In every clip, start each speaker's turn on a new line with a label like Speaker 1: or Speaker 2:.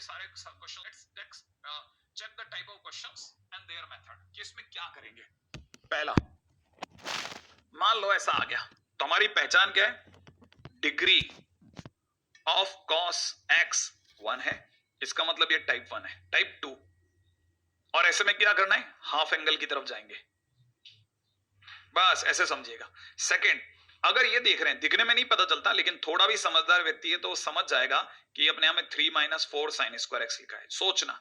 Speaker 1: सारे question. Let's check the type of questions and their method कि इसमें क्या करेंगे। पहला, मान लो ऐसा आ गया तो हमारी पहचान क्या है, डिग्री ऑफ कॉस एक्स 1 है, इसका मतलब ये टाइप 1 है। टाइप 2, और ऐसे में क्या करना है, हाफ एंगल की तरफ जाएंगे, बस ऐसे समझिएगा। सेकंड, अगर ये देख रहे हैं, दिखने में नहीं पता चलता लेकिन थोड़ा भी समझदार व्यक्ति है तो समझ जाएगा कि अपने आप में 3 - 4 sin स्क्वायर एक्स लिखा है। सोचना,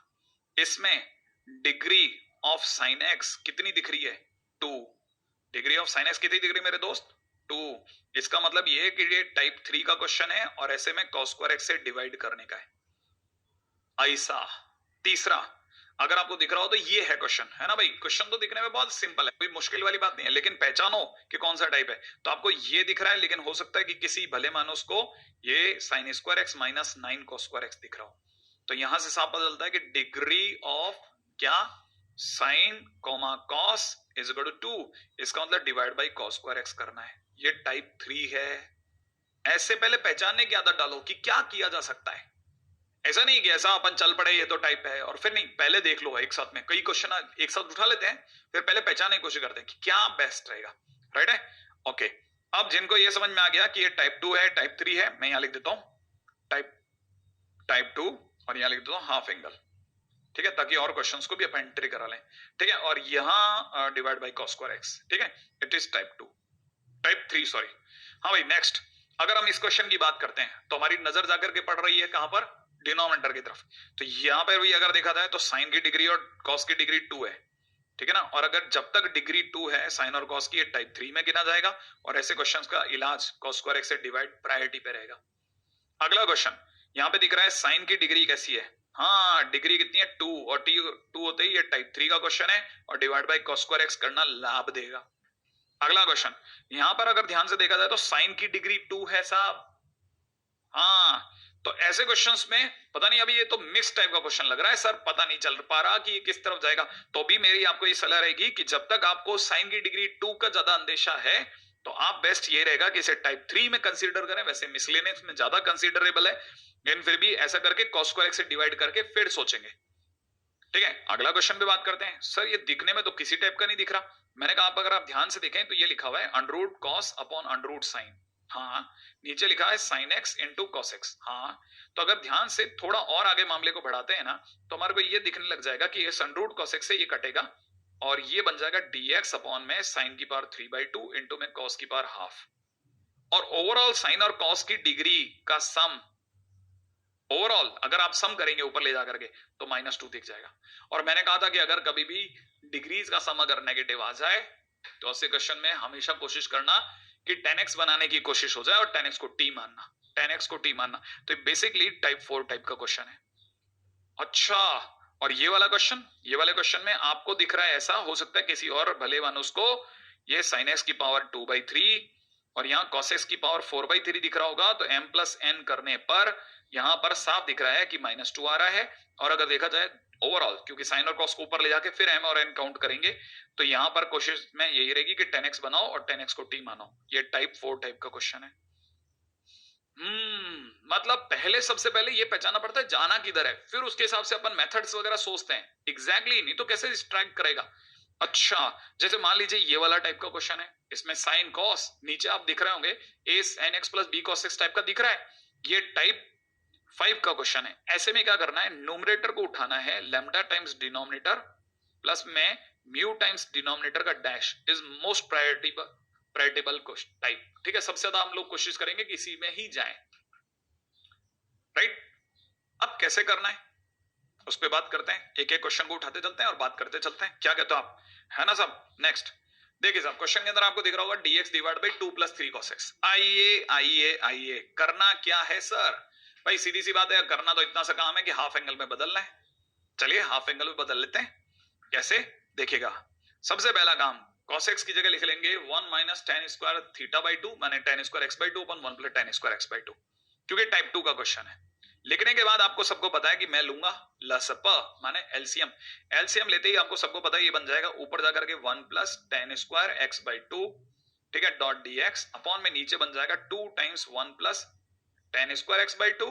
Speaker 1: इसमें डिग्री ऑफ साइन एक्स कितनी दिख रही है, 2। डिग्री ऑफ साइन एक्स कितनी दिख रही है मेरे दोस्त, 2। इसका मतलब ये है कि ये टाइप 3 का क्वेश्चन है और ऐसे में cos स्क्वायर एक्स से डिवाइड करने का है ऐसा। तीसरा, अगर आपको दिख रहा हो तो ये है क्वेश्चन, है ना भाई। क्वेश्चन तो दिखने में बहुत सिंपल है, कोई मुश्किल वाली बात नहीं है, लेकिन पहचानो कि कौन सा टाइप है। तो आपको ये दिख रहा है, लेकिन हो सकता है कि किसी भले मानुस को ये sin square x minus 9 cos square x दिख रहा हो। तो यहां से साफ पता चलता है कि डिग्री ऑफ क्या, sine comma cos is equal to 2, इसका मतलब divide by cos square x करना है। ये टाइप 3 है। ऐसे पहले पहचानने की आदत डालो कि क्या किया जा सकता है। ऐसा नहीं कि ऐसा अपन चल पड़े ये तो टाइप है और फिर नहीं, पहले देख लो एक साथ में कई क्वेश्चन एक साथ उठा लेते हैं, फिर पहले पहचानने की कोशिश करते हैं कि क्या बेस्ट रहेगा। राइट है, ओके। अब जिनको ये समझ में आ गया कि ये टाइप 2 है, टाइप 3 है, मैं यहां लिख देता हूं टाइप 2 और यहां लिख देता हूं हाफ एंगल, ठीक है, ताकि और क्वेश्चंस को भी अपन एंट्री करा लें। ठीक है, और यहां divide by cos square x, ठीक है, इट इज टाइप 3 सॉरी। हाँ भाई, नेक्स्ट, अगर हम इस क्वेश्चन की बात करते हैं तो हमारी नजर जाकर के पड़ रही है कहां पर, डिनोमिनेटर की तरफ। तो यहां पर भी अगर देखा जाए तो साइन की डिग्री और कॉस की डिग्री 2 है, ठीक है ना। और अगर जब तक डिग्री 2 है साइन और कॉस की, ये टाइप 3 में गिना जाएगा और ऐसे क्वेश्चंस का इलाज cos स्क्वायर एक्स से डिवाइड प्रायोरिटी पे रहेगा। अगला क्वेश्चन, यहां पे दिख रहा है साइन की डिग्री कैसी है, हाँ डिग्री कितनी है 2, और 2 होते ही ये टाइप 3 का क्वेश्चन है और divide by cos square x करना लाभ देगा। अगला क्वेश्चन, यहां पर अगर ध्यान से देखा जाए तो साइन की डिग्री 2 है साहब, हाँ। तो ऐसे क्वेश्चंस में पता नहीं, अभी ये तो मिक्स टाइप का क्वेश्चन लग रहा है सर, पता नहीं चल पा रहा कि ये किस तरफ जाएगा। तो भी मेरी आपको ये सलाह रहेगी कि जब तक आपको साइन की डिग्री 2 का ज्यादा अंदेशा है तो आप बेस्ट ये रहेगा कि इसे टाइप 3 में कंसीडर करें। वैसे मिसलेनियस में ज्यादा कंसीडरेबल है, लेकिन फिर भी ऐसा करके cos स्क्वायर एक्स से डिवाइड करके फिर सोचेंगे। ठीक है, अगला क्वेश्चन पे बात करते हैं। सर ये दिखने में तो किसी टाइप का नहीं दिख रहा। मैंने कहा अगर आप ध्यान से देखें तो ये लिखा हुआ है under cos upon under sine, हाँ। नीचे लिखा है sine x into cos x, हाँ। तो अगर ध्यान से थोड़ा और आगे मामले को बढ़ाते हैं ना तो हमारे को ये दिखने लग जाएगा कि ये अंडर कॉस एक्स से ये कटेगा और ये बन जाएगा dx अपॉन में साइन की पावर 3/2 इंटू में कॉस की पावर हाफ। और ओवरऑल साइन और कॉस की डिग्री का सम, ओवरऑल अगर आप सम करेंगे ऊपर ले जाकर के तो -2 दिख जाएगा। और मैंने कहा था कि अगर कभी भी डिग्रीज का सम अगर नेगेटिव आ जाए तो ऐसे क्वेश्चन में हमेशा कोशिश करना कि 10x बनाने की कोशिश हो जाए और 10x को t मानना, 10x को t मानना। तो बेसिकली टाइप 4 टाइप का क्वेश्चन है। अच्छा, और ये वाला क्वेश्चन, ये वाले क्वेश्चन में आपको दिख रहा है ऐसा, हो सकता है किसी और भले मानुस को ये sin x की पावर 2/3 और यहाँ cos x की पावर 4/3 दिख रहा होगा। तो m प्लस n करने पर यहां पर साफ दिख रहा है कि -2 आ रहा है। और अगर देखा जाए ओवरऑल, क्योंकि साइन और कॉस को ऊपर ले जाके फिर m और n काउंट करेंगे, तो यहां पर कोशिश में यही रहेगी कि 10x बनाओ और 10x को t मानो। ये टाइप 4 टाइप का क्वेश्चन है। मतलब पहले, सबसे पहले ये पहचानना पड़ता है जाना किधर है, फिर उसके हिसाब से अपन मेथड्स वगैरह सोचते हैं। एग्जैक्टली नहीं तो कैसे डिस्ट्रैक्ट करेगा। अच्छा, जैसे मान लीजिए ये वाला टाइप का क्वेश्चन है, इसमें साइन कॉस, नीचे आप दिख रहे होंगे a sin x plus b cos x type का दिख रहा है। ये टाइप 5 का क्वेश्चन है। ऐसे में क्या करना है, न्यूमरेटर को उठाना है लैम्डा टाइम्स डिनोमिनेटर प्लस में म्यू टाइम्स डिनोमिनेटर का डैश इज मोस्ट प्रायोरिटेबल टाइप। ठीक है, सबसे ज्यादा हम लोग कोशिश करेंगे कि इसी में ही जाएं। राइट, अब कैसे करना है उस पर बात करते हैं। एक एक क्वेश्चन को उठाते चलते हैं और बात करते चलते हैं। क्या कहते हो आप, है ना सब। नेक्स्ट देखिए साहब, क्वेश्चन के अंदर आपको दिख रहा होगा dx divide by 2 + 3 cos x। आइए आइए आइए, करना क्या है सर। भाई सीधी सी बात है, करना तो इतना सा काम है कि हाफ एंगल में बदलना है। चलिए हाफ एंगल में बदल लेते हैं। कैसे देखिएगा, सबसे पहला काम cos x की जगह लिख लेंगे 1 - tan स्क्वायर θ/2 माने tan स्क्वायर x/2 अपन 1 + tan स्क्वायर x/2, क्योंकि टाइप 2 का क्वेश्चन है। लिखने के बाद आपको सबको पता है कि मैं लूंगा लसप माने एलसीएम। एलसीएम लेते ही आपको सबको पता है ये बन जाएगा ऊपर जाकर के 1 + tan स्क्वायर x/2, ठीक है, डॉट dx अपॉन में नीचे बन जाएगा 2 × 1 + tan स्क्वायर x/2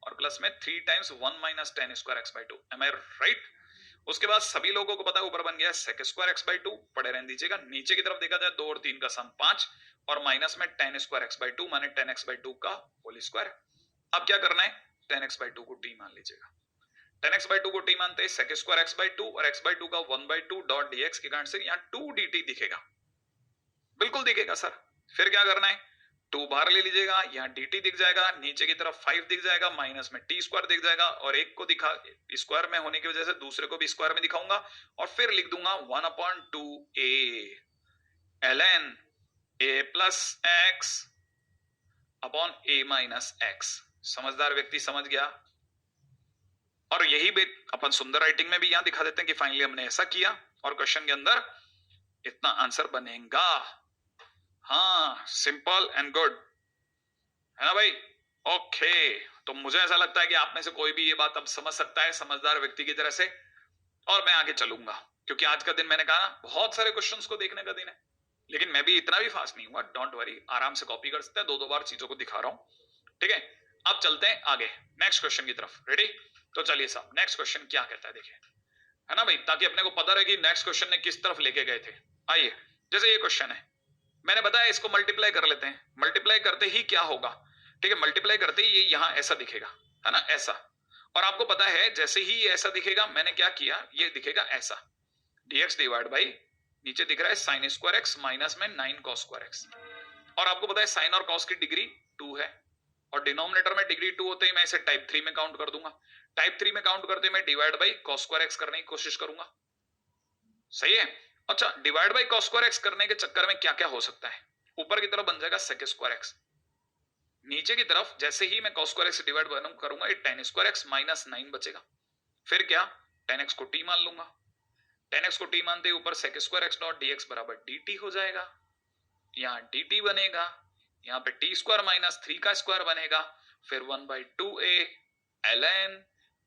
Speaker 1: और प्लस में 3 times 1 minus ten square x by two. Am I right? उसके बाद सभी लोगों को पता है ऊपर बन गया sec square x by two, पड़े रहने दीजिएगा। नीचे की तरफ देखा जाए 2 और 3 का सम 5 और माइनस में ten square x by two माने टेन एक्स बाई टू का होल स्क्वायर। अब क्या करना है, टेन एक्स बाई टू को टी मान लीजिएगा। टेन एक्स बाई टू को टी मानते हैं sec square x by two और एक्स बाई टू का 1 बाई टू डॉट डीएक्स के कारण से यहाँ 2 dt दिखेगा, बिल्कुल दिखेगा सर। फिर क्या करना है, 2 बाहर ले लीजिएगा, यहाँ dt दिख जाएगा, नीचे की तरफ 5 दिख जाएगा, माइनस में टी स्क्वायर दिख जाएगा और एक को दिखा स्क्वायर में होने की वजह से दूसरे को भी स्क्वायर में दिखाऊंगा और फिर लिख दूंगा 1/2a ln a plus x upon a minus x. समझदार व्यक्ति समझ गया। और यही भी अपन सुंदर राइटिंग में भी यहां दिखा देते हैं कि फाइनली हमने ऐसा किया और क्वेश्चन के अंदर इतना आंसर बनेगा। हाँ, सिंपल एंड गुड है ना भाई? ओके, तो मुझे ऐसा लगता है कि आप में से कोई भी ये बात अब समझ सकता है समझदार व्यक्ति की तरह से, और मैं आगे चलूंगा क्योंकि आज का दिन मैंने कहा ना बहुत सारे क्वेश्चंस को देखने का दिन है, लेकिन मैं भी इतना भी फास्ट नहीं हुआ। डोंट वरी, आराम से कॉपी कर सकते हैं, 2-2 बार चीजों को दिखा रहा हूं। ठीक है, अब चलते हैं आगे नेक्स्ट क्वेश्चन की तरफ। रेडी? तो चलिए साहब, नेक्स्ट क्वेश्चन क्या कहता है देखिए, है ना भाई, ताकि अपने को पता रहे कि नेक्स्ट क्वेश्चन ने किस तरफ लेके गए थे। आइए, जैसे ये क्वेश्चन है, मैंने बताया इसको मल्टीप्लाई कर लेते हैं। मल्टीप्लाई करते ही क्या होगा, ठीक है, मल्टीप्लाई करते ही ये यहां ऐसा दिखेगा, है ना, ऐसा। और आपको पता है जैसे ही ये ऐसा दिखेगा, मैंने क्या किया, ये दिखेगा ऐसा, dx डिवाइड बाई नीचे दिख रहा है साइन स्क्वायर एक्स माइनस में 9 कॉस स्क्वायर एक्स। और आपको पता है साइन और कॉस की डिग्री 2 है और डिनोमिनेटर में डिग्री 2 होते ही मैं इसे टाइप 3 में काउंट कर दूंगा। टाइप 3 में काउंट करते मैं divide by cos square x करने की कोशिश करूंगा। सही है? अच्छा, divide by cos square x करने के चक्कर में क्या क्या हो सकता है, ऊपर की तरफ बन जाएगा सेक स्क्वायर एक्स, नीचे की तरफ जैसे ही मैं कॉस स्क्वायर एक्स डिवाइड करूंगा ये टेन स्क्वायर एक्स माइनस 9 बचेगा। फिर क्या, टेन एक्स को टी मान लूंगा, टेन एक्स को टी मानते ऊपर sec square x dot D x बराबर डी टी हो जाएगा। यहाँ डी टी बनेगा, यहाँ पे टी स्क्वायर माइनस 3 का स्क्वायर बनेगा, फिर 1/2a ln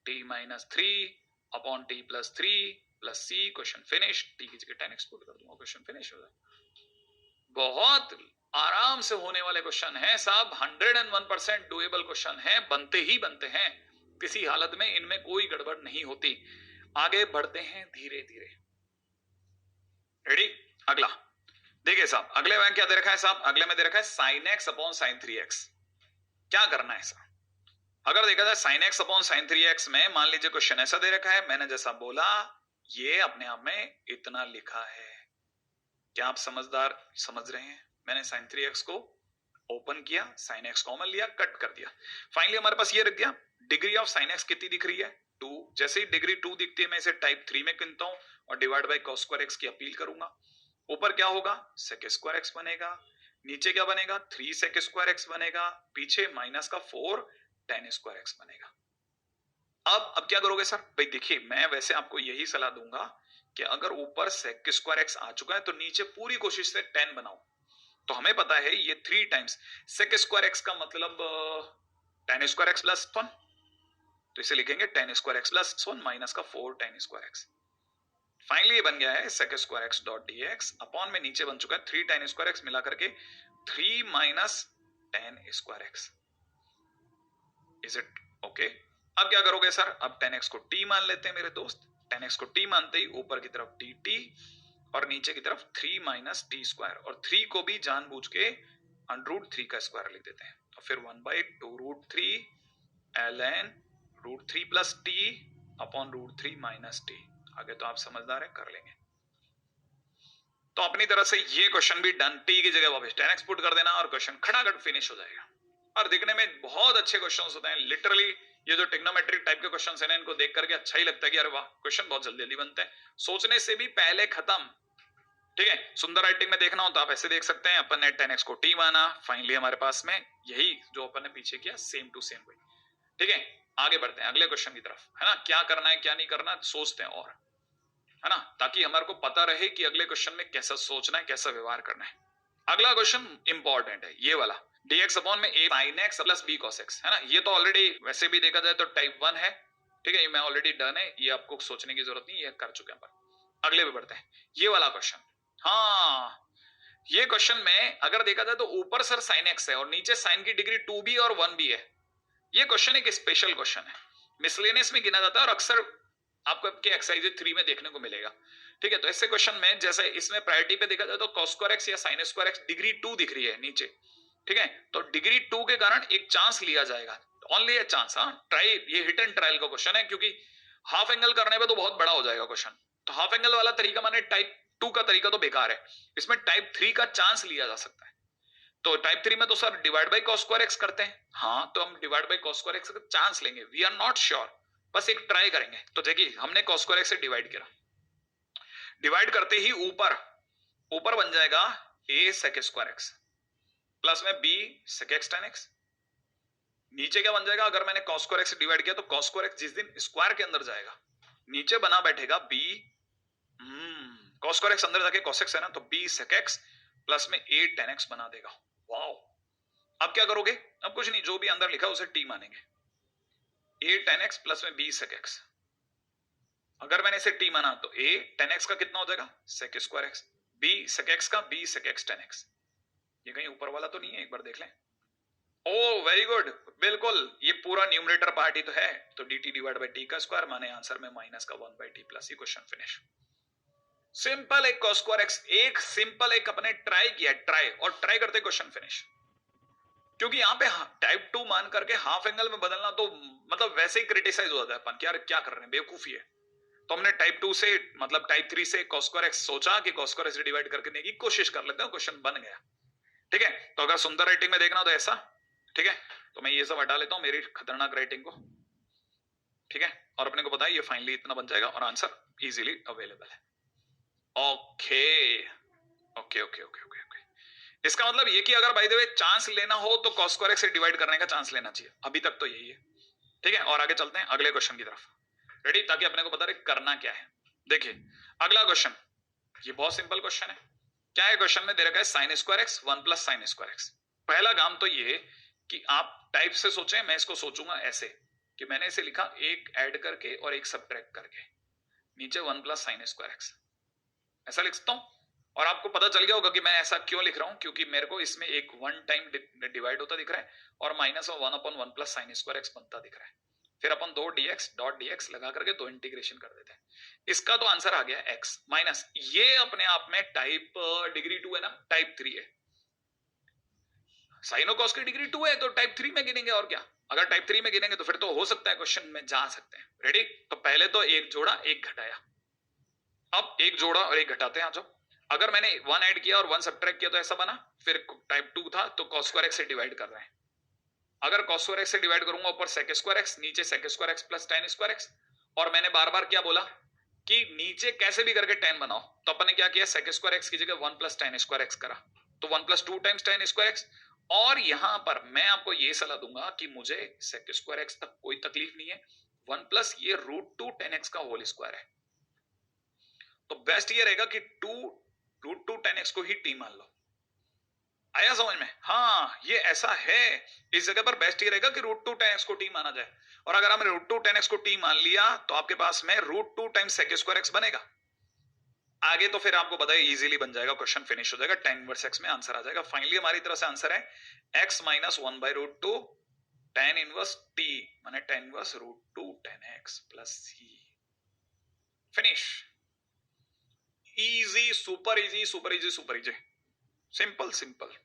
Speaker 1: t minus 3 upon T plus 3 plus C. Question finish. T की जगह 10 एक्सपोर्ट कर दूंगा, क्वेश्चन फिनिश हो जाएगा। बहुत आराम से होने वाले क्वेश्चन है साहब, 101% डुएबल क्वेश्चन है, बनते ही बनते हैं, किसी हालत में इनमें कोई गड़बड़ नहीं होती। आगे बढ़ते हैं धीरे धीरे। रेडी? अगला देखिए साहब, अगले में क्या दे रखा है साहब, अगले में दे रखा है sine x upon sine 3x। क्या करना है साहब, अगर देखा जाए sine x upon sine 3x में मान लीजिए क्वेश्चन ऐसा दे रखा है, मैंने जैसा बोला ये अपने आप में इतना लिखा है। क्या आप समझदार समझ रहे हैं? मैंने साइन 3x को ओपन किया, साइन एक्स कॉमन लिया, कट कर दिया, फाइनली हमारे पास ये रख गया। डिग्री ऑफ साइन एक्स कितनी दिख रही है? 2। जैसे ही डिग्री 2 दिखती है मैं इसे टाइप 3 में गिनता हूं और divide by cos square x की अपील करूंगा। ऊपर क्या होगा, सेक स्क्वायर एक्स बनेगा, नीचे क्या बनेगा, 3 सेक स्क्वायर एक्स बनेगा, पीछे माइनस का 4 टेन स्क्वायर एक्स बनेगा। अब क्या करोगे सर? भाई देखिए, मैं वैसे आपको यही सलाह दूंगा कि अगर ऊपर सेक स्क्वायर एक्स आ चुका है तो नीचे पूरी कोशिश से 10 बनाओ। तो हमें पता है ये 3 टाइम्स सेक स्क्वायर एक्स का मतलब टेन स्क्वायर एक्स प्लस 1, तो इसे लिखेंगे ten square x plus 1 minus का 4 टेन स्क्वायर एक्स। फाइनली ये बन गया है sec square x dot D x upon में नीचे बन चुका है 3 टेन स्क्वायर एक्स मिला करके 3 minus ten square x. Is it okay? अब क्या करोगे सर, अब 10x को t मान लेते हैं मेरे दोस्त। 10x को t मानते ही ऊपर की तरफ dt और नीचे की तरफ 3 माइनस टी स्क्वायर, और 3 को भी जानबूझ के √3 का स्क्वायर लिख देते हैं। तो फिर 1/2√3 ln √3 plus T upon √3 minus T. आगे तो आप समझदार है, कर लेंगे। तो अपनी तरफ से ये क्वेश्चन भी डन। टी की जगह वापस 10x पुट कर देना और क्वेश्चन खटाखट फिनिश हो जाएगा। और दिखने में बहुत अच्छे क्वेश्चंस होते हैं लिटरली। ये जो टिग्नोमेट्रिक टाइप के क्वेश्चंस हैं ना, इनको देख करके अच्छा ही लगता है कि अरे वाह, क्वेश्चन बहुत जल्दी जल्दी बनते हैं, सोचने से भी पहले खत्म। ठीक है, सुंदर राइटिंग में देखना हो तो आप ऐसे देख सकते हैं। अपन ने 10x को t माना, फाइनली हमारे पास में यही जो अपन ने पीछे किया सेम टू सेम वही। ठीक है, आगे बढ़ते हैं अगले क्वेश्चन की तरफ, है ना। क्या करना है क्या नहीं करना सोचते हैं, और है ना, ताकि हमारे को पता रहे कि अगले क्वेश्चन में कैसा सोचना है, कैसा व्यवहार करना है। अगला क्वेश्चन इंपॉर्टेंट है, ये वाला dx अपॉन में a sin x plus b cos x, है ना। ये तो ऑलरेडी वैसे भी देखा जाए तो टाइप 1 है। ठीक है, ये मैं ऑलरेडी डन है, ये आपको सोचने की जरूरत नहीं, ये कर चुके हैं अपन। अगले पे बढ़ते हैं, ये वाला क्वेश्चन। हाँ, ये क्वेश्चन में अगर देखा जाए तो ऊपर सर sin x है और नीचे sin की डिग्री 2b और 1b है, ये क्वेश्चन एक स्पेशल क्वेश्चन है, मिसलेनियस में गिना जाता है और अक्सर आपको आपके एक्सरसाइज 3 में देखने को मिलेगा। ठीक है, तो ऐसे क्वेश्चन में जैसे इसमें प्रायोरिटी पे देखा जाए तो cos स्क्वायर x या sin स्क्वायर x डिग्री 2 दिख रही है नीचे। ठीक है, तो डिग्री 2 के कारण एक चांस लिया जाएगा, ओनली ए चांस। हाँ, ट्राई, ये हिट एंड ट्रायल का क्वेश्चन है, क्योंकि हाफ एंगल करने पे तो बहुत बड़ा हो जाएगा क्वेश्चन। तो हाफ एंगल वाला तरीका माने टाइप 2 का तरीका तो बेकार है, इसमें टाइप 3 का चांस लिया जा सकता है। तो टाइप 3 में तो sir divide by cos square x करते हैं। हाँ, तो हम divide by cos square x का चांस लेंगे, वी आर नॉट श्योर, बस एक ट्राई करेंगे। तो देखिए हमने cos स्क्वायर x से डिवाइड किया, डिवाइड करते ही ऊपर ऊपर बन जाएगा a sec square x plus में b sec x tan x। नीचे क्या बन जाएगा, अगर मैंने cos स्क्वायर x से डिवाइड किया तो cos स्क्वायर x जिस दिन स्क्वायर के अंदर जाएगा नीचे बना बैठेगा b, cos स्क्वायर x अंदर जाके cos x है ना, तो b sec x प्लस में a tan x बना देगा। वाओ, अब क्या करोगे, अब कुछ नहीं, जो भी अंदर लिखा उसे t मानेंगे, a tan x प्लस में b sec x। अगर मैंने इसे t माना तो a tan x का कितना हो जाएगा sec square x, b sec x का b sec x tan x। ये कहीं ऊपर वाला तो नहीं है, एक बार देख लें। ओ वेरी गुड, बिल्कुल, ये पूरा न्यूमरेटर पार्ट ही तो है, तो dt डिवाइड बाई t का स्क्वायर माने आंसर में माइनस का 1 बाई t प्लस। ये क्वेश्चन फिनिश। सिंपल एक cos स्क्वायर x, एक सिंपल एक अपने ट्राई किया, ट्राई, और ट्राई करते क्वेश्चन फिनिश। क्योंकि यहाँ पे टाइप 2 मान करके हाफ एंगल में बदलना तो मतलब वैसे ही क्रिटिसाइज हो जाता है अपन, क्या क्या कर रहे हैं, बेवकूफी है। तो हमने टाइप 2 से मतलब टाइप 3 से cos स्क्वायर x सोचा कि cos स्क्वायर x से डिवाइड करने की कोशिश कर लेते हैं, क्वेश्चन बन गया। ठीक है, तो अगर सुंदर राइटिंग में देखना तो ऐसा। ठीक है, तो मैं ये सब हटा लेता हूं मेरी खतरनाक राइटिंग को। ठीक है, और अपने को पता है ये फाइनली इतना बन जाएगा और आंसर इजीली अवेलेबल है। Okay okay okay okay okay okay, इसका मतलब ये कि अगर बाय द वे चांस लेना हो तो cos स्क्वायर x से डिवाइड करने का चांस लेना चाहिए। अभी तक तो यही है। ठीक है, और आगे चलते हैं अगले क्वेश्चन की तरफ। रेडी, ताकि अपने को पता रहे करना क्या है। देखिए अगला क्वेश्चन, ये बहुत सिंपल क्वेश्चन है। क्या है क्वेश्चन में दे रखा है sin square x 1 plus sin square x। पहला काम तो ये कि आप टाइप से सोचें, मैं इसको सोचूंगा ऐसे कि मैंने इसे लिखा एक ऐड करके और एक सब्ट्रैक्ट करके, नीचे 1 प्लस sin स्क्वायर x, ऐसा लिख सकता हूं। और आपको पता चल गया होगा कि मैं ऐसा क्यों लिख रहा हूं, क्योंकि मेरे को इसमें एक वन टाइम डिवाइड होता दिख रहा है और minus of 1 upon 1 plus sin square x बनता दिख रहा है। फिर अपन 2 dx डॉट dx लगा करके 2 इंटीग्रेशन कर देते हैं। इसका तो आंसर आ गया x माइनस, ये अपने आप में टाइप डिग्री 2 है ना, टाइप 3 है। साइन और कॉस की डिग्री 2 है तो टाइप 3 में गिनेंगे, और क्या। अगर टाइप 3 में गिनेंगे तो फिर तो हो सकता है क्वेश्चन में जा सकते हैं। रेडी, तो पहले तो एक जोड़ा एक घटाया, अब एक जोड़ा और एक घटाते हैं। आ जाओ, अगर मैंने 1 ऐड किया और 1 सब्ट्रैक्ट किया तो ऐसा बना, फिर टाइप 2 था तो cos स्क्वायर x से डिवाइड कर रहे हैं। अगर cos स्क्वायर x से डिवाइड करूंगा ऊपर sec स्क्वायर x, नीचे sec square x plus tan square x। और मैंने बार बार क्या बोला कि नीचे कैसे भी करके tan बनाओ, तो अपन ने क्या किया, sec स्क्वायर x की जगह 1 प्लस tan स्क्वायर x करा, तो 1 plus 2 times tan square x। और यहां पर मैं आपको ये सलाह दूंगा कि मुझे sec स्क्वायर x तक कोई तकलीफ नहीं है, 1 प्लस ये √2 tan x का होल स्क्वायर है, तो बेस्ट ये रहेगा कि 2 √2 tan x को ही t मान लो। आया समझ में? हाँ, ये ऐसा है, इस जगह पर बेस्ट ये रहेगा कि √2 tan x को t माना जाए। और अगर हमने √2 tan x को t मान लिया तो आपके पास में √2 टाइम्स sec स्क्वायर x बनेगा। आगे तो फिर आपको पता है इजीली बन जाएगा, क्वेश्चन फिनिश हो जाएगा, tan इनवर्स x में आंसर आ जाएगा। फाइनली हमारी तरफ से आंसर है x minus 1 by √2 tan inverse t माने tan inverse √2 tan x plus c। Finish, easy, super easy super easy super easy, simple simple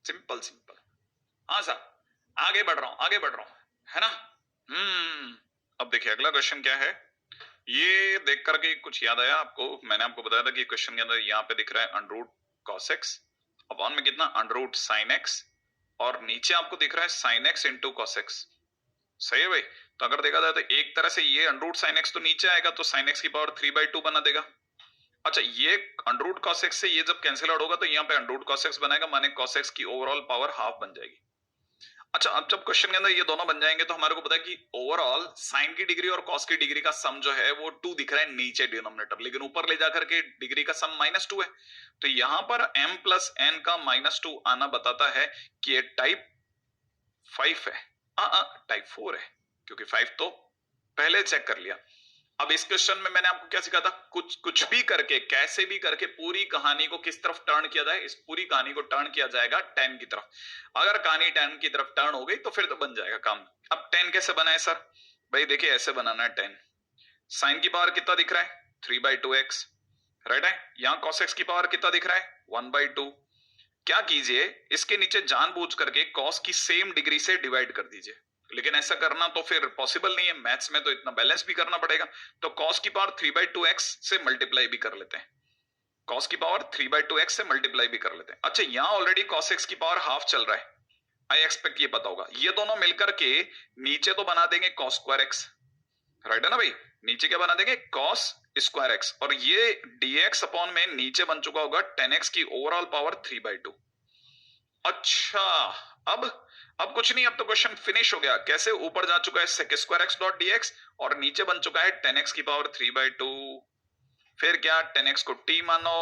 Speaker 1: simple simple. हाँ सर, आगे बढ़ रहा हूं आगे बढ़ रहा हूं, है ना। अब देखिए अगला क्वेश्चन क्या है। ये देख करके कुछ याद आया आपको, मैंने आपको बताया था कि क्वेश्चन के अंदर यहाँ पे दिख रहा है अंडररूट cos x अपॉन में कितना अंडररूट sin x, और नीचे आपको दिख रहा है sin x into cos x। सही है भाई, तो अगर देखा जाए तो एक तरह से ये अंडररूट sin x तो नीचे आएगा तो sin x की पावर 3/2 बना देगा। अच्छा, ये अंडररूट cos x से ये जब कैंसिल आउट होगा तो यहाँ पे अंडररूट cos x बनाएगा, माने cos x की ओवरऑल पावर हाफ बन जाएगी। अच्छा, अब जब क्वेश्चन के अंदर ये दोनों बन जाएंगे तो हमारे को पता है कि ओवरऑल साइन की डिग्री और कॉस की डिग्री का सम जो है वो 2 दिख रहा है नीचे डिनोमिनेटर, लेकिन ऊपर ले जाकर के डिग्री का सम -2 है। तो यहां पर m प्लस n का -2 आना बताता है कि ये टाइप 5 है, टाइप 4 है, क्योंकि 5 तो पहले चेक कर लिया। अब इस क्वेश्चन में मैंने आपको क्या सिखाया था, कुछ भी करके, कैसे भी करके पूरी कहानी को किस तरफ टर्न किया जाए, इस पूरी कहानी को टर्न किया जाएगा 10 की तरफ। अगर कहानी 10 की तरफ टर्न हो गई तो फिर तो बन जाएगा काम। अब 10 कैसे बनाए सर? भाई देखिए ऐसे बनाना है 10। साइन की पावर कितना दिख रहा है? 3/2x, राइट है। यहां cos x की पावर कितना दिख रहा है? 1/2। क्या कीजिए, इसके नीचे जानबूझ करके cos की सेम डिग्री से डिवाइड कर दीजिए। लेकिन ऐसा करना तो फिर पॉसिबल नहीं है, मैथ्स में तो इतना बैलेंस भी करना पड़ेगा। तो cos की पावर 3/2x से मल्टीप्लाई भी कर लेते हैं। cos की पावर 3/2x से मल्टीप्लाई भी कर लेते हैं। अच्छा, यहां ऑलरेडी cos x की पावर हाफ चल रहा है, आई एक्सपेक्ट ये पता होगा। ये दोनों मिलकर के नीचे तो बना देंगे cos स्क्वायर x, राइट है ना भाई। नीचे क्या बना देंगे? cos स्क्वायर x, और ये dx अपॉन में नीचे बन चुका होगा 10x की ओवरऑल पावर 3/2। अच्छा, अब कुछ नहीं, अब तो क्वेश्चन फिनिश हो गया। कैसे? ऊपर जा चुका है sec square x dot dx और नीचे बन चुका है 10x की पावर 3/2। फिर क्या? 10x को t मानो,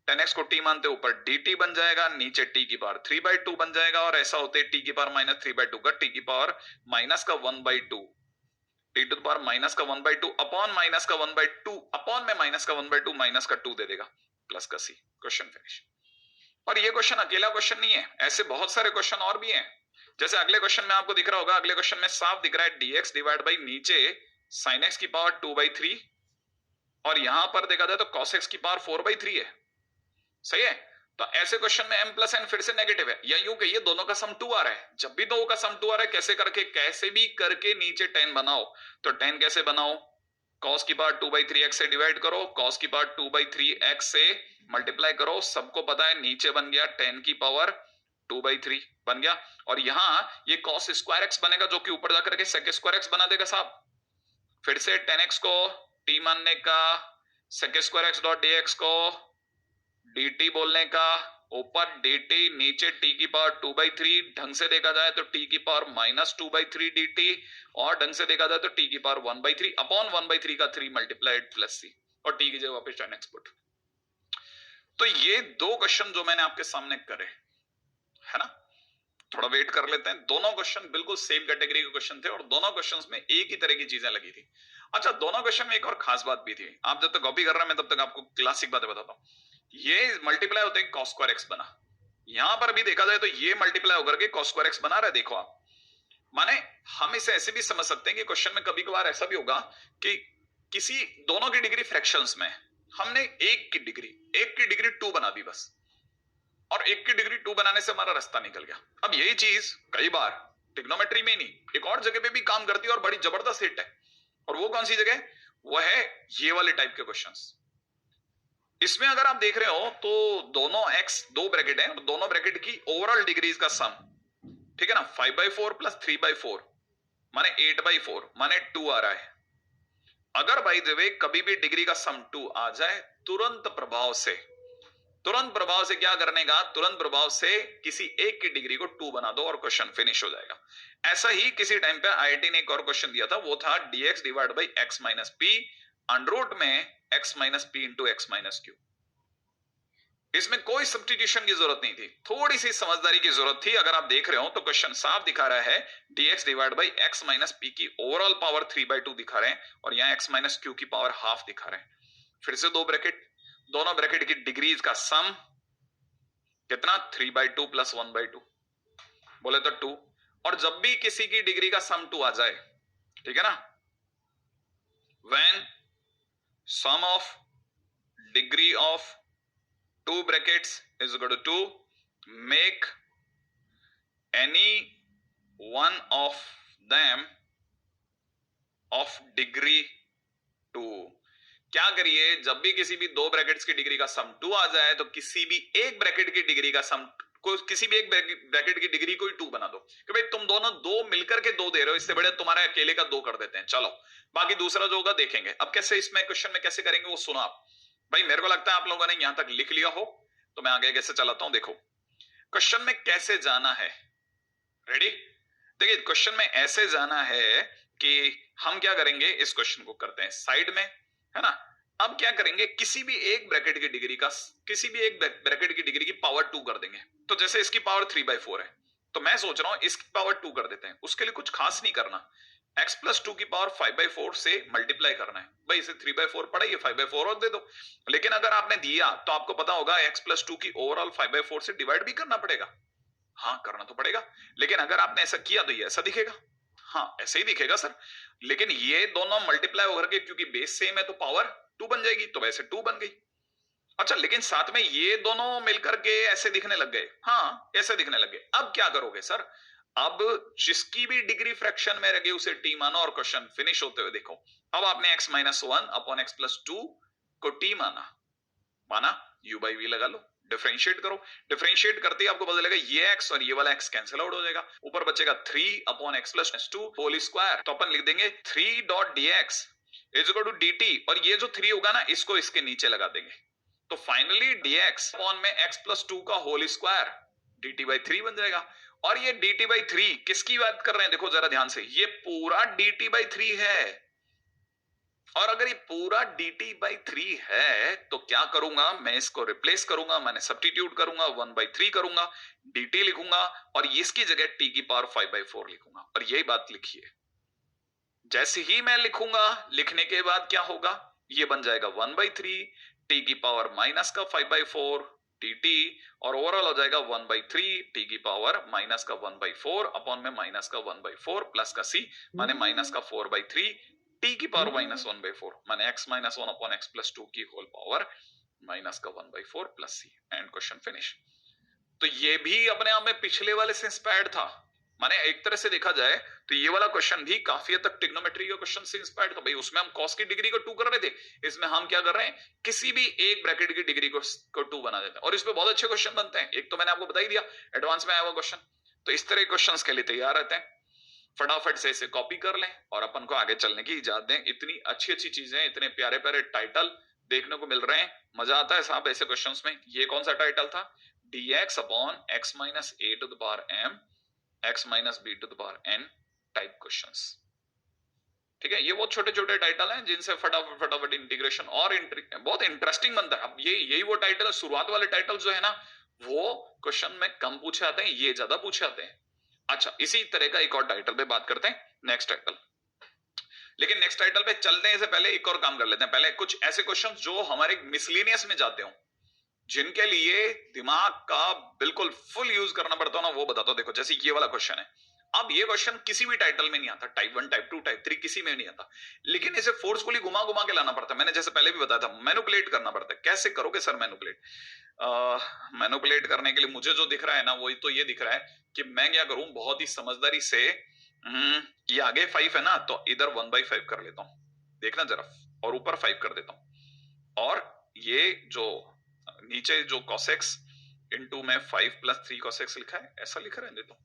Speaker 1: 10x को t मानते ऊपर dt बन जाएगा, नीचे t की पावर 3/2 बन जाएगा, और ऐसा होते t की पावर माइनस 3/2 का t की पावर माइनस का 1/2, t to the power minus का 1/2 अपॉन माइनस का 1/2 अपॉन में माइनस का 1/2 माइनस का 2 दे देगा, प्लस का c। Question finish. और ये क्वेश्चन अकेला क्वेश्चन नहीं है, ऐसे बहुत सारे क्वेश्चन और भी हैं। जैसे अगले क्वेश्चन में आपको दिख रहा होगा, अगले क्वेश्चन में साफ दिख रहा है dx डिवाइड बाई नीचे sin x की पावर 2/3, और यहां पर देखा जाए तो cos x की पावर 4/3 है। सही है। तो ऐसे क्वेश्चन में m प्लस n फिर से नेगेटिव है, या यूं कहिए दोनों का सम 2 आ रहा है। जब भी दो का सम 2 आ रहा है, कैसे भी करके नीचे 10 बनाओ। तो 10 कैसे बनाओ? cos की पावर 2/3x से डिवाइड करो, cos की पावर 2/3x से मल्टीप्लाई करो, सबको पता है नीचे बन गया 10 की पावर 2/3 बन गया। और यहां ये cos स्क्वायर x बनेगा, जो कि ऊपर जाकर के sec स्क्वायर x बना देगा साहब। फिर से 10x को t मानने का, sec square x dot dx को dt बोलने का, ऊपर dt नीचे t की पावर 2/3, ढंग से देखा जाए तो t की पावर माइनस 2/3 dt, और ढंग से देखा जाए तो t की पावर 1/3 अपॉन 1/3 का 3 मल्टीप्लाइड प्लस c, और t की जगह वापस 10x पुट। तो ये दो क्वेश्चन जो मैंने आपके सामने करे है ना, थोड़ा वेट कर लेते हैं। दोनों क्वेश्चन बिल्कुल सेम कैटेगरी के क्वेश्चन थे, और दोनों क्वेश्चंस में एक ही तरह की चीजें लगी थी। अच्छा, दोनों क्वेश्चन में एक और खास बात भी थी। आप जब तक कॉपी कर रहे हैं, मैं तब तक आपको क्लासिक बातें बताता हूं। ये मल्टीप्लाई होते हैं cos स्क्वायर x बना, यहां पर भी देखा जाए तो ये मल्टीप्लाई होकर के cos स्क्वायर x बना रहा है। देखो आप, माने हम इसे ऐसे भी समझ सकते हैं कि क्वेश्चन में कभी कभार ऐसा भी होगा कि किसी दोनों की डिग्री फ्रैक्शंस में, हमने एक की डिग्री 2 बना दी बस, और एक की डिग्री 2 बनाने से हमारा रास्ता निकल गया। अब यही चीज कई बार ट्रिग्नोमेट्री में नहीं, एक और जगह पे भी काम करती है, और बड़ी जबरदस्त हिट है। और वो कौन सी जगह? वो है ये वाले टाइप के क्वेश्चंस। इसमें अगर आप देख रहे हो तो दोनों x, दो ब्रैकेट है, दोनों ब्रैकेट की ओवरऑल डिग्रीज का सम, ठीक है ना, 5/4 प्लस 3/4 माने 8/4 माने 2 आ रहा है। अगर बाय द वे कभी भी डिग्री का सम 2 आ जाए, तुरंत प्रभाव से क्या करने का, तुरंत प्रभाव से किसी एक की डिग्री को 2 बना दो और क्वेश्चन फिनिश हो जाएगा। ऐसा ही किसी टाइम पे आईआईटी ने एक और क्वेश्चन दिया था, वो था dx divide by x minus p under root में x minus p into x minus q. इसमें कोई सब्स्टिट्यूशन की जरूरत नहीं थी, थोड़ी सी समझदारी की जरूरत थी। अगर आप देख रहे हो तो क्वेश्चन साफ दिखा रहा है dx divide by x minus P की ओवरऑल पावर 3/2 दिखा रहे हैं, और यहाँ x माइनस क्यू की पावर हाफ दिखा रहे हैं। फिर से दो ब्रैकेट, दोनों ब्रैकेट की डिग्रीज का सम कितना? 3/2 प्लस 1/2 बोले तो 2। और जब भी किसी की डिग्री का सम 2 आ जाए, ठीक है ना, when sum of degree of two brackets is equal to 2, make any one of them of degree 2। क्या करिए, जब भी किसी भी दो ब्रैकेट्स की डिग्री का सम 2 आ जाए, तो किसी भी एक ब्रैकेट की डिग्री का सम को, किसी भी एक ब्रैकेट की डिग्री को ही 2 बना दो, कि भाई तुम दोनों दो मिलकर के 2 दे रहे हो, इससे बड़े तुम्हारे अकेले का 2 कर देते हैं। चलो बाकी दूसरा जो होगा देखेंगे। अब कैसे इसमें क्वेश्चन में कैसे करेंगे वो सुनो आप। भाई मेरे को लगता है आप लोगों ने यहां तक लिख लिया हो, तो मैं आगे कैसे चलाता हूं देखो। क्वेश्चन में कैसे जाना है, रेडी? देखिए क्वेश्चन में ऐसे जाना है कि हम क्या करेंगे, इस क्वेश्चन को करते हैं साइड में, है ना। अब क्या करेंगे, किसी भी एक ब्रैकेट की डिग्री का, किसी भी एक ब्रैकेट की डिग्री की पावर 2 कर देंगे। तो जैसे इसकी पावर 3/4 है, तो मैं सोच रहा हूं इसकी पावर 2 कर देते हैं। उसके लिए कुछ खास नहीं करना, x प्लस टू की पावर 5/4 से मल्टीप्लाई करना है। भाई इसे 3/4 पढ़ा, ये 5/4 और दे दो। लेकिन अगर आपने दिया तो आपको पता होगा x प्लस टू की ओवरऑल 5/4 से डिवाइड भी करना पड़ेगा। हाँ करना तो पड़ेगा, लेकिन अगर आपने ऐसा किया तो ये ऐसा दिखेगा। हाँ ऐसे ही दिखेगा सर, लेकिन ये दोनों मल्टीप्लाई होकर के क्योंकि बेस सेम है तो पावर 2 बन जाएगी, तो वैसे 2 बन गई। अच्छा लेकिन साथ में ये दोनों मिलकर के ऐसे दिखने लग गए। हाँ ऐसे दिखने लग गए। अब क्या करोगे सर? अब जिसकी भी डिग्री फ्रैक्शन में लगे उसे टी मानो और क्वेश्चन फिनिश होते हुए देखो। अब आपने x minus one upon x plus to को टी माना, माना u बाई वी लगा लो, डिफरेंशिएट करो। डिफरेंशिएट करते ही आपको पता चलेगा ये x और ये वाला x कैंसिल आउट हो जाएगा, ऊपर बचेगा 3 upon x plus two whole square. तो अपन लिख देंगे 3 dot dx is equal to dt, और ये जो 3 होगा ना इसको इसके नीचे लगा देंगे। तो फाइनली dx अपॉन में x प्लस टू का होल स्क्वायर dt बाई 3 बन जाएगा। और ये dt बाई 3 किसकी बात कर रहे हैं? देखो जरा ध्यान से, ये पूरा dt बाई 3 है। और अगर ये पूरा dt बाई 3 है तो क्या करूंगा मैं? इसको रिप्लेस करूंगा, मैंने सब्स्टिट्यूट करूंगा, 1/3 करूंगा, dt लिखूंगा और इसकी जगह t की पावर 5/4 लिखूंगा। और यही बात लिखिए, जैसे ही मैं लिखूंगा, लिखने के बाद क्या होगा? ये बन जाएगा 1/3 t की पावर माइनस का 5/4 dt, और ओवरऑल हो जाएगा 1/3 t की पावर माइनस का 1/4 अपॉन में माइनस का 1/4 प्लस का c माने माइनस का 4/3 t की पावर माइनस 1/4 माने x minus one upon x plus to की होल पावर माइनस का 1/4 plus c। And question finish. तो ये भी अपने आप में पिछले वाले से इंस्पायर्ड था। माने एक तरह से देखा जाए तो ये वाला क्वेश्चन भी काफी हद तक ट्रिग्नोमेट्री के क्वेश्चन से इंस्पायर्ड था। भाई उसमें हम कॉस की डिग्री को 2 कर रहे थे, इसमें हम क्या कर रहे हैं? किसी भी एक ब्रैकेट की डिग्री को 2 बना देते हैं, और इसमें बहुत अच्छे क्वेश्चन बनते हैं। एक तो मैंने आपको बता ही दिया, एडवांस में आया हुआ क्वेश्चन। तो इस तरह के क्वेश्चंस के लिए तैयार रहते हैं, फटाफट से इसे कॉपी कर लें और अपन को आगे चलने की इजाजत दें। इतनी अच्छी अच्छी चीजें, इतने प्यारे प्यारे टाइटल देखने को मिल रहे हैं, मजा आता है साहब ऐसे क्वेश्चंस में। ये कौन सा टाइटल था? dx upon x minus a to the power m x minus b to the power n type questions. ठीक है, ये बहुत छोटे छोटे टाइटल हैं जिनसे फटाफट फटाफट इंटीग्रेशन और बहुत इंटरेस्टिंग बनता है। अब ये यही वो टाइटल है, शुरुआत वाले टाइटल जो है ना वो क्वेश्चन में कम पूछे आते हैं, ये ज्यादा पूछे आते हैं। अच्छा इसी तरह का एक और टाइटल पे बात करते हैं, नेक्स्ट टाइटल। लेकिन नेक्स्ट टाइटल पे चलने से पहले एक और काम कर लेते हैं। पहले कुछ ऐसे क्वेश्चंस जो हमारे मिसलेनियस में जाते हो, जिनके लिए दिमाग का बिल्कुल फुल यूज करना पड़ता है ना, वो बताता हूं। देखो जैसे ये वाला क्वेश्चन है, अब ये क्वेश्चन किसी भी टाइटल में नहीं आता, टाइप 1 टाइप 2 टाइप 3 किसी में नहीं आता, लेकिन इसे फोर्सफुली घुमा घुमा के लाना पड़ता है। मैंने जैसे पहले भी बताया था, मैनिपुलेट करना पड़ता है। कैसे करोगे सर मैनिपुलेट? मैनिपुलेट करने के लिए मुझे जो दिख रहा है ना वही तो ये दिख रहा है कि मैं क्या करूं, बहुत ही समझदारी से ये आगे 5 है ना तो इधर 1/5 कर लेता हूं, देखना जरा, और ऊपर 5 कर देता हूं, और ये जो नीचे जो cos x इंटू में 5 प्लस 3 cos x लिखा है ऐसा लिखा रहने देता हूं,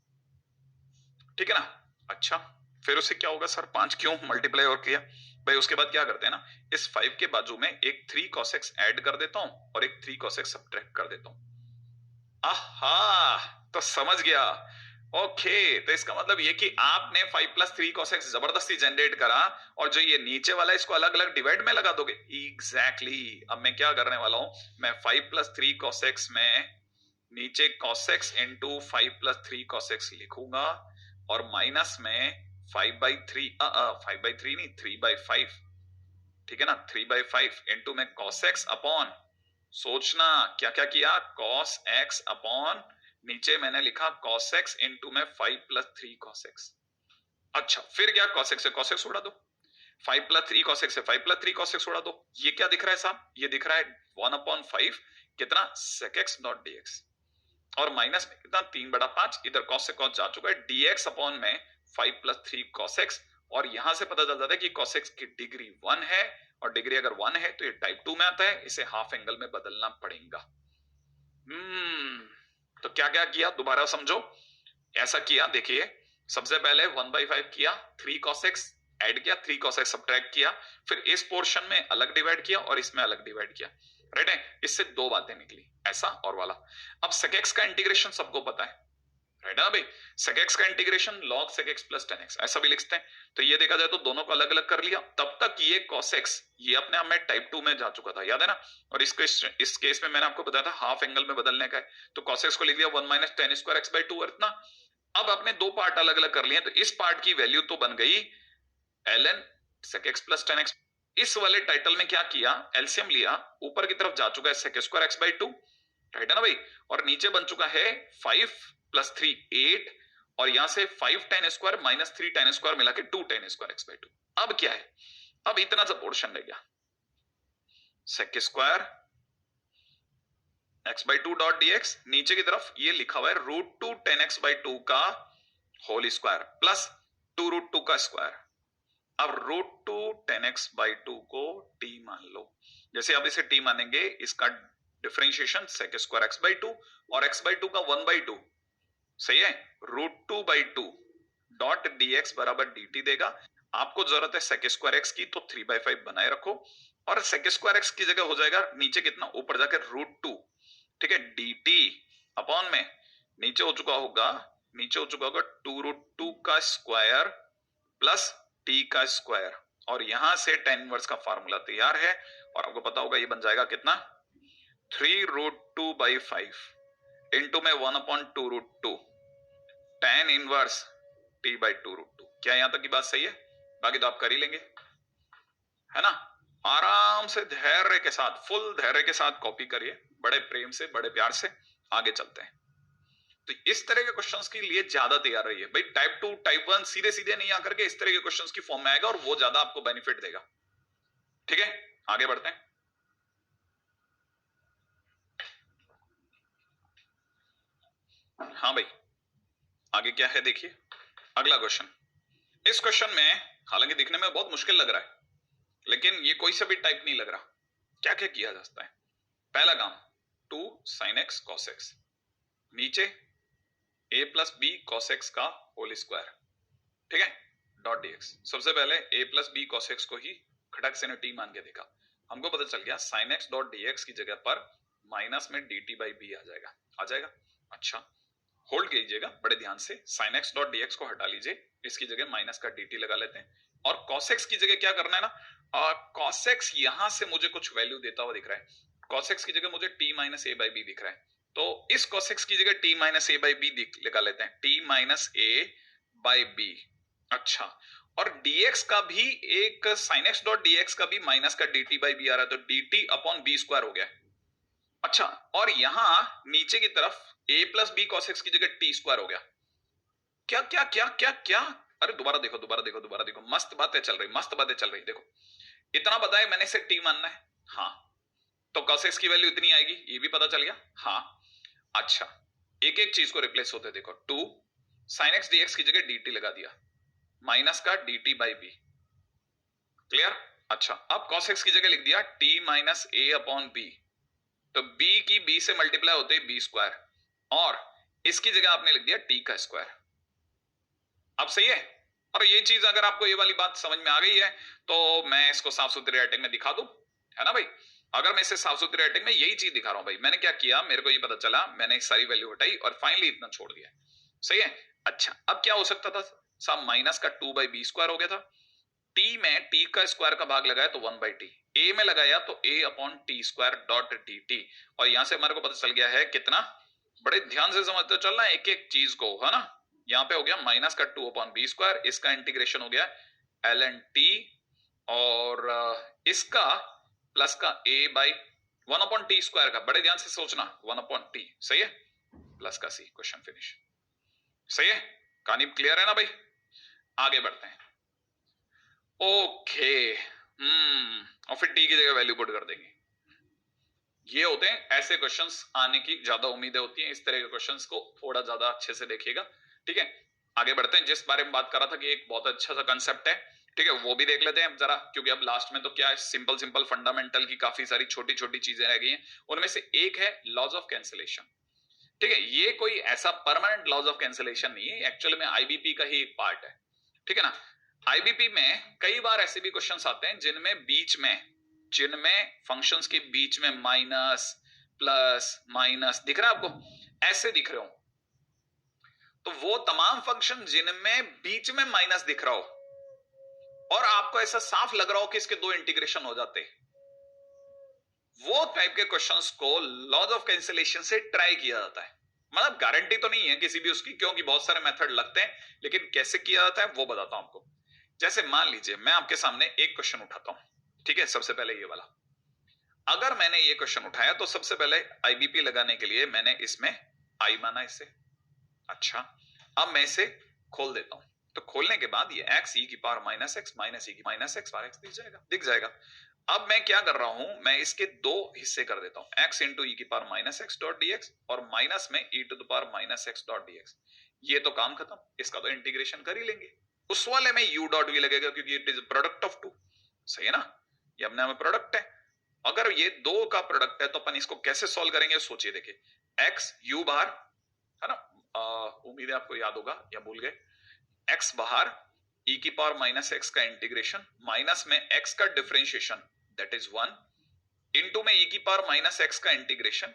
Speaker 1: ठीक है ना। अच्छा फिर उससे क्या होगा सर? 5 क्यों मल्टीप्लाई और किया? भाई उसके बाद क्या करते हैं ना, इस 5 के बाजू में एक 3 cos x ऐड कर देता हूं और एक 3 cos x सब्ट्रैक्ट कर देता हूं। आहा, तो समझ गया। ओके, तो इसका मतलब ये कि आपने 5 प्लस 3 cos x जबरदस्ती जनरेट करा, और जो ये नीचे वाला इसको अलग अलग डिवाइड में लगा दोगे। एग्जैक्टली अब मैं क्या करने वाला हूं, मैं 5 प्लस 3 cos x में नीचे cos x into 5 plus 3 cos x लिखूंगा, और माइनस में 5/3 5/3 नहीं 3/5, ठीक है ना, 3/5 इंटू में cos x अपॉन, सोचना क्या क्या किया, cos x अपॉन नीचे मैंने लिखा cos x इंटू में 5 प्लस 3 cos x। अच्छा फिर क्या, cos x से cos x उड़ा दो, 5 प्लस 3 cos x से 5 प्लस 3 cos x उड़ा दो। ये क्या दिख रहा है साहब? ये दिख रहा है 1/5 कितना sec x डॉट dx, और माइनस में कितना 3/5, इधर cos से cos जा चुका है, dx अपॉन में 5 प्लस 3 cos x, और यहां से पता चल जाता है कि cos x की डिग्री 1 है, और डिग्री अगर 1 है तो ये टाइप 2 में आता है, इसे हाफ एंगल में बदलना पड़ेगा। तो क्या क्या किया दोबारा समझो। ऐसा किया, देखिए सबसे पहले 1/5 किया, 3 cos x ऐड किया, 3 cos x सब्ट्रैक्ट किया, फिर इस पोर्शन में अलग डिवाइड किया और इसमें अलग डिवाइड किया, राइट है। इससे दो बातें निकली, ऐसा और वाला। अब sec x का इंटीग्रेशन सबको पता है, राइट है ना भाई। sec x का integration log sec x plus 10x ऐसा भी लिखते हैं। तो ये देखा जाए तो दोनों को अलग अलग कर लिया, तब तक ये cos x ये अपने आप में टाइप 2 में जा चुका था, याद है ना। और इसको इस केस में मैंने आपको बताया था हाफ एंगल में बदलने का है, तो cos x को लिख दिया 1 minus ten square x by 2 इतना। अब आपने दो पार्ट अलग अलग कर लिए, तो इस पार्ट की वैल्यू तो बन गई ln sec x plus tan x। इस वाले टाइटल में क्या किया, एलसीएम लिया, ऊपर की तरफ जा चुका है sec square x by 2, right है ना भाई, और नीचे बन चुका है 5 प्लस 3 8, और यहां से 5 tan square minus 3 tan square मिला के 2 tan स्क्वायर x बाई 2। अब क्या है, अब इतना सा पोर्शन रह गया, sec square x by 2 dot dx, नीचे की तरफ ये लिखा हुआ है रूट 2 tan x बाई 2 का होल स्क्वायर प्लस 2 रूट 2 का स्क्वायर। अब रूट 2 tan x बाई 2 को t मान लो, जैसे आप इसे t मानेंगे, इसका differentiation sec square x by 2 और x बाई 2 का 1 बाई 2, सही है, रूट 2 बाई 2 डॉट dx बराबर dt देगा। आपको जरूरत है sec स्क्वायर x की, तो 3 बाई 5 बनाए रखो, और sec स्क्वायर x की जगह हो जाएगा नीचे कितना, ऊपर जाकर रूट 2, ठीक है, dt अपॉन में नीचे हो चुका होगा, नीचे हो चुका होगा 2 रूट 2 का स्क्वायर प्लस t का स्क्वायर, और यहां से tan इनवर्स का फार्मूला तैयार है, और आपको पता होगा ये बन जाएगा कितना, 3 रूट 2 बाई 5 इंटू में 1 upon 2 root 2 tan inverse t by 2 root 2। क्या यहां तक की बात सही है? बाकी तो आप कर ही लेंगे, है ना। आराम से धैर्य के साथ, फुल धैर्य के साथ कॉपी करिए, बड़े प्रेम से, बड़े प्यार से आगे चलते हैं। तो इस तरह के क्वेश्चंस के लिए ज्यादा तैयार रहिए भाई। टाइप 2 टाइप 1 सीधे सीधे नहीं आकर के इस तरह के क्वेश्चंस की फॉर्म में आएगा, और वो ज्यादा आपको बेनिफिट देगा। ठीक है, आगे बढ़ते हैं। हाँ भाई, आगे क्या है देखिए, अगला क्वेश्चन। इस क्वेश्चन में हालांकि दिखने में बहुत मुश्किल लग रहा है, लेकिन ये कोई सा भी टाइप नहीं लग रहा। क्या क्या किया जा सकता है? पहला काम, 2 sin x cos x, नीचे a plus B cos x का होल स्क्वायर, ठीक है, डॉट dx। सबसे पहले a plus B cos x को ही खटक से ने t मान के देखा, हमको पता चल गया sin x डॉट dx की जगह पर माइनस में dt बाई बी आ जाएगा, आ जाएगा। अच्छा, होल्ड कीजिएगा बड़े ध्यान से, sin x डॉट dx को हटा लीजिए, इसकी जगह माइनस का dt लगा लेते हैं, और cos x की जगह क्या करना है ना, cos x यहां से मुझे कुछ वैल्यू देता हुआ दिख रहा है, cos x की जगह मुझे t minus A by B दिख रहा है, तो इस cos x की जगह t minus A by B लगा लेते हैं, t minus A by B. अच्छा, और dx का भी एक sin x डॉट dx का भी माइनस का dt बाई बी आ रहा है, तो dt अपॉन बी स्क्वायर हो गया। अच्छा, और यहां नीचे की तरफ a plus B cos x की जगह t स्क्वायर हो गया। क्या क्या क्या क्या क्या, अरे दोबारा देखो, दोबारा देखो, दोबारा देखो, मस्त बातें चल रही, मस्त बातें चल रही। देखो, इतना पता है मैंने इसे t मानना है, हाँ, तो cos x की वैल्यू इतनी आएगी, ये भी पता चल गया, हाँ। अच्छा, एक एक चीज को रिप्लेस होते देखो, 2 sin x dx की जगह dt लगा दिया, माइनस का dt बाई बी, क्लियर। अच्छा, अब cos x की जगह लिख दिया t माइनस ए अपॉन बी, तो b की b से मल्टीप्लाई होते ही बी स्क्वायर, और इसकी जगह आपने लिख दिया t का स्क्वायर। अब सही है, और ये चीज अगर आपको ये वाली बात समझ में आ गई है, तो मैं इसको साफ सुथरी राइटिंग में दिखा दूं, है ना भाई। अगर मैं इसे साफ सुथरी राइटिंग में यही चीज दिखा रहा हूं भाई, मैंने क्या किया, मेरे को ये पता चला, मैंने सारी वैल्यू हटाई और फाइनली इतना छोड़ दिया, सही है। अच्छा, अब क्या हो सकता था साहब, माइनस का 2 बाई बी स्क्वायर हो गया था, t में t का स्क्वायर का भाग लगाया तो 1 बाई टी, a में लगाया तो a upon T square dot dt, और यहां से हमारे को पता चल गया है कितना, बड़े ध्यान से समझते चलना एक एक चीज को, है ना। यहां पे हो गया माइनस का 2 अपॉन बी स्क्वायर, इसका इंटीग्रेशन हो गया ln t, और इसका प्लस का a by 1 upon T square का, बड़े ध्यान से सोचना, 1 अपॉन टी, सही है, प्लस का c, क्वेश्चन फिनिश, सही है, कहानी क्लियर है ना भाई। आगे बढ़ते हैं, ओके, और फिर टी की जगह वैल्यू पुट कर देंगे। ये होते हैं ऐसे क्वेश्चंस, आने की ज्यादा उम्मीदें होती हैं, इस तरह के क्वेश्चंस को थोड़ा ज्यादा अच्छे से देखिएगा, ठीक है। आगे बढ़ते हैं, जिस बारे में बात कर रहा था कि एक बहुत अच्छा सा कंसेप्ट है, ठीक है, वो भी देख लेते हैं जरा, क्योंकि अब लास्ट में तो क्या है, सिंपल सिंपल फंडामेंटल की काफी सारी छोटी छोटी चीजें रह गई हैं, उनमें से एक है लॉज ऑफ कैंसिलेशन, ठीक है। ये कोई ऐसा परमानेंट लॉज ऑफ कैंसिलेशन नहीं है, एक्चुअली में आईबीपी का ही एक पार्ट है, ठीक है ना। आईबीपी में कई बार ऐसे भी क्वेश्चंस आते हैं जिनमें बीच में, जिनमें फंक्शंस के बीच में माइनस प्लस माइनस दिख रहा है आपको, ऐसे दिख रहे हो, तो वो तमाम फंक्शन जिनमें बीच में माइनस दिख रहा हो और आपको ऐसा साफ लग रहा हो कि इसके दो इंटीग्रेशन हो जाते, वो टाइप के क्वेश्चंस को लॉज ऑफ कैंसिलेशन से ट्राई किया जाता है। मतलब गारंटी तो नहीं है किसी भी उसकी, क्योंकि बहुत सारे मेथड लगते हैं, लेकिन कैसे किया जाता है वो बताता हूं आपको। जैसे मान लीजिए मैं आपके सामने एक क्वेश्चन उठाता हूं, ठीक है, सबसे पहले ये वाला। अगर मैंने ये क्वेश्चन उठाया तो सबसे पहले आईबीपी लगाने के लिए मैंने इसमें आई माना इसे। अच्छा, अब मैं इसे खोल देता हूं, तो खोलने के बाद ये एक्स ई की पावर माइनस ई की माइनस एक्स पावर एक्स दिख जाएगा। अब मैं क्या कर रहा हूं, मैं इसके दो हिस्से कर देता हूं, एक्स इंटू ई की power minus X dot D X और माइनस में E to the power minus X dot D X. ये तो काम खत्म, इसका तो इंटीग्रेशन कर ही लेंगे। उस वाले में यू डॉट वी लगेगा क्योंकि it is product of two, सही है ना, ये अपने आप में प्रोडक्ट है। अगर ये दो का प्रोडक्ट है तो अपन इसको कैसे सॉल्व करेंगे, सोचिए। देखिए, एक्स यू बाहर है ना, उम्मीद है आपको याद होगा या भूल गए। एक्स बाहर, ई की पावर माइनस एक्स का इंटीग्रेशन, माइनस में एक्स का डिफरेंशिएशन दैट इज 1, इनटू में ई की पावर माइनस एक्स का इंटीग्रेशन,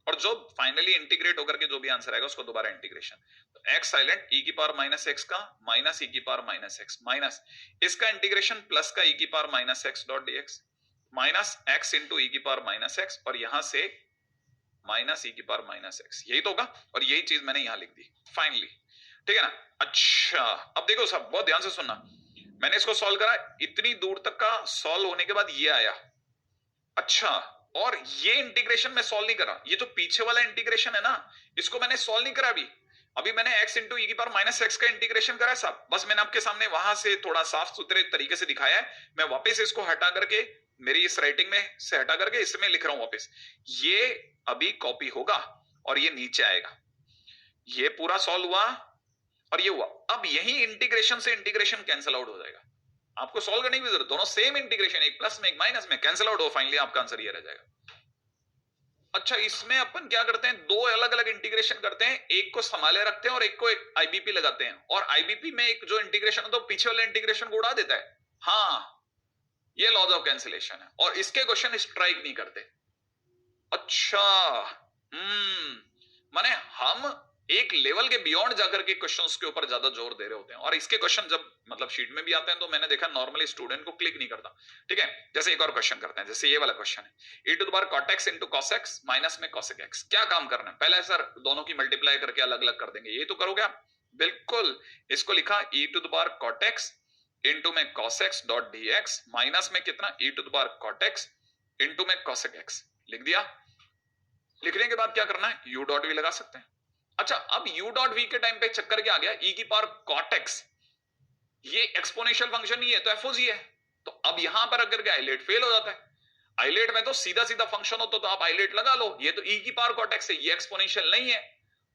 Speaker 1: और जो फाइनली इंटीग्रेट होकर के जो भी आंसर आएगा उसको दोबारा इंटीग्रेशन। तो एक्स साइलेंट, ई की पावर माइनस एक्स का माइनस ई की पावर माइनस एक्स माइनस इसका इंटीग्रेशन प्लस का ई की power minus X dot D X minus X into E की पावर माइनस एक्स और यहां से माइनस ई की पावर माइनस एक्स, यही तो होगा। और यही चीज मैंने यहां लिख दी फाइनली, ठीक है ना। अच्छा, अब देखो सब बहुत ध्यान से सुनना, मैंने इसको सॉल्व करा, इतनी दूर तक का सॉल्व होने के बाद ये आया। अच्छा, और ये इंटीग्रेशन में सॉल्व नहीं करा, ये जो पीछे वाला इंटीग्रेशन है ना, इसको मैंने सॉल्व नहीं करा अभी। अभी मैंने x इंटू ई की पावर माइनस एक्स का इंटीग्रेशन करा है साहब, बस मैंने आपके सामने वहां से थोड़ा साफ सुथरे तरीके से दिखाया है। मैं वापस इसको हटा करके मेरी इस राइटिंग में से हटा करके इसमें लिख रहा हूं वापस। ये अभी कॉपी होगा और ये नीचे आएगा। ये पूरा सॉल्व हुआ और ये हुआ। अब यही इंटीग्रेशन से इंटीग्रेशन कैंसिल आउट हो जाएगा, आपको सॉल्व करने की जरूरत, दोनों सेम इंटीग्रेशन, एक प्लस में एक माइनस में, कैंसिल आउट हो, फाइनली आपका आंसर ये रह जाएगा। अच्छा, इसमें अपन क्या करते हैं, दो अलग अलग इंटीग्रेशन करते हैं, एक को संभाले रखते हैं और एक को एक आईबीपी लगाते हैं, और आईबीपी में एक जो इंटीग्रेशन है तो पीछे वाले इंटीग्रेशन को उड़ा देता है। हाँ, ये लॉज ऑफ कैंसिलेशन है और इसके क्वेश्चन स्ट्राइक नहीं करते। अच्छा, माने हम एक लेवल के बियॉन्ड जाकर के क्वेश्चंस के ऊपर ज्यादा जोर दे रहे होते हैं, और इसके क्वेश्चन जब मतलब शीट में भी आते हैं तो मैंने देखा नॉर्मली स्टूडेंट को क्लिक नहीं करता। ठीक है, जैसे एक और क्वेश्चन करते हैं, जैसे ये वाला क्वेश्चन है, e to the power cot x into cos x minus में cosec x। क्या काम करना है, पहले सर दोनों की मल्टीप्लाई करके अलग अलग कर देंगे, ये तो करोगे आप, बिल्कुल। इसको लिखा e to the power cot x into में cos x dot dx minus में कितना e to the power cot x into में cosec x, लिख दिया। लिखने के बाद क्या करना है, u डॉट v लगा सकते हैं। अच्छा, अब u डॉट v के टाइम पे चक्कर क्या आ गया, e की पावर cot x, ये एक्सपोनेंशियल फंक्शन नहीं है तो एफओजी है, तो अब यहां पर अगर के आइलेट फेल हो जाता है। आइलेट में तो सीधा सीधा फंक्शन हो तो आप आइलेट लगा लो, ये तो e की पावर cot x है, ये एक्सपोनेंशियल नहीं है।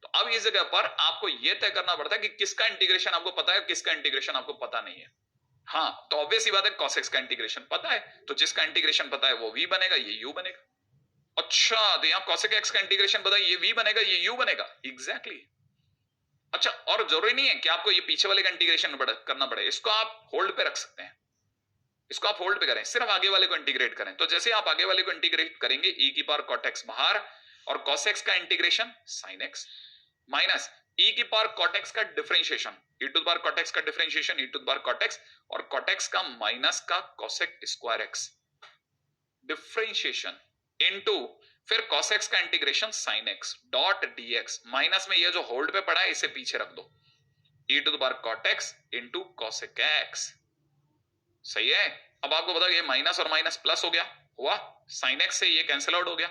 Speaker 1: तो अब इस जगह पर आपको ये तय करना पड़ता है कि किसका इंटीग्रेशन आपको पता है, किसका इंटीग्रेशन आपको पता नहीं है। हाँ, तो ऑब्वियस ही बात है, cos x का इंटीग्रेशन पता है, तो जिसका इंटीग्रेशन पता है वो v बनेगा, ये u बनेगा। अच्छा, तो यहां cosec x का इंटीग्रेशन बताइए, ये v बनेगा, ये u बनेगा, एग्जैक्टली exactly। अच्छा, और जरूरी नहीं है कि आपको ये पीछे वाले का इंटीग्रेशन करना पड़े, इसको आप होल्ड पे रख सकते हैं, इसको आप होल्ड पे करें, सिर्फ आगे वाले को इंटीग्रेट करें। तो जैसे आप आगे वाले को इंटीग्रेट करेंगे, e की पावर cot x बाहर और cos x का integration sin x minus e की पावर cot x का differentiation, e to the power cot x का differentiation e to the power cot x और cot x का माइनस का cosec square x differentiation into फिर cos x का integration sin x dot dx minus में ये जो होल्ड पे पड़ा है इसे पीछे रख दो, e to the power cot x into cosec x। सही है, अब आपको बता ये माइनस और माइनस प्लस हो गया, हुआ sin x से ये कैंसिल आउट हो गया,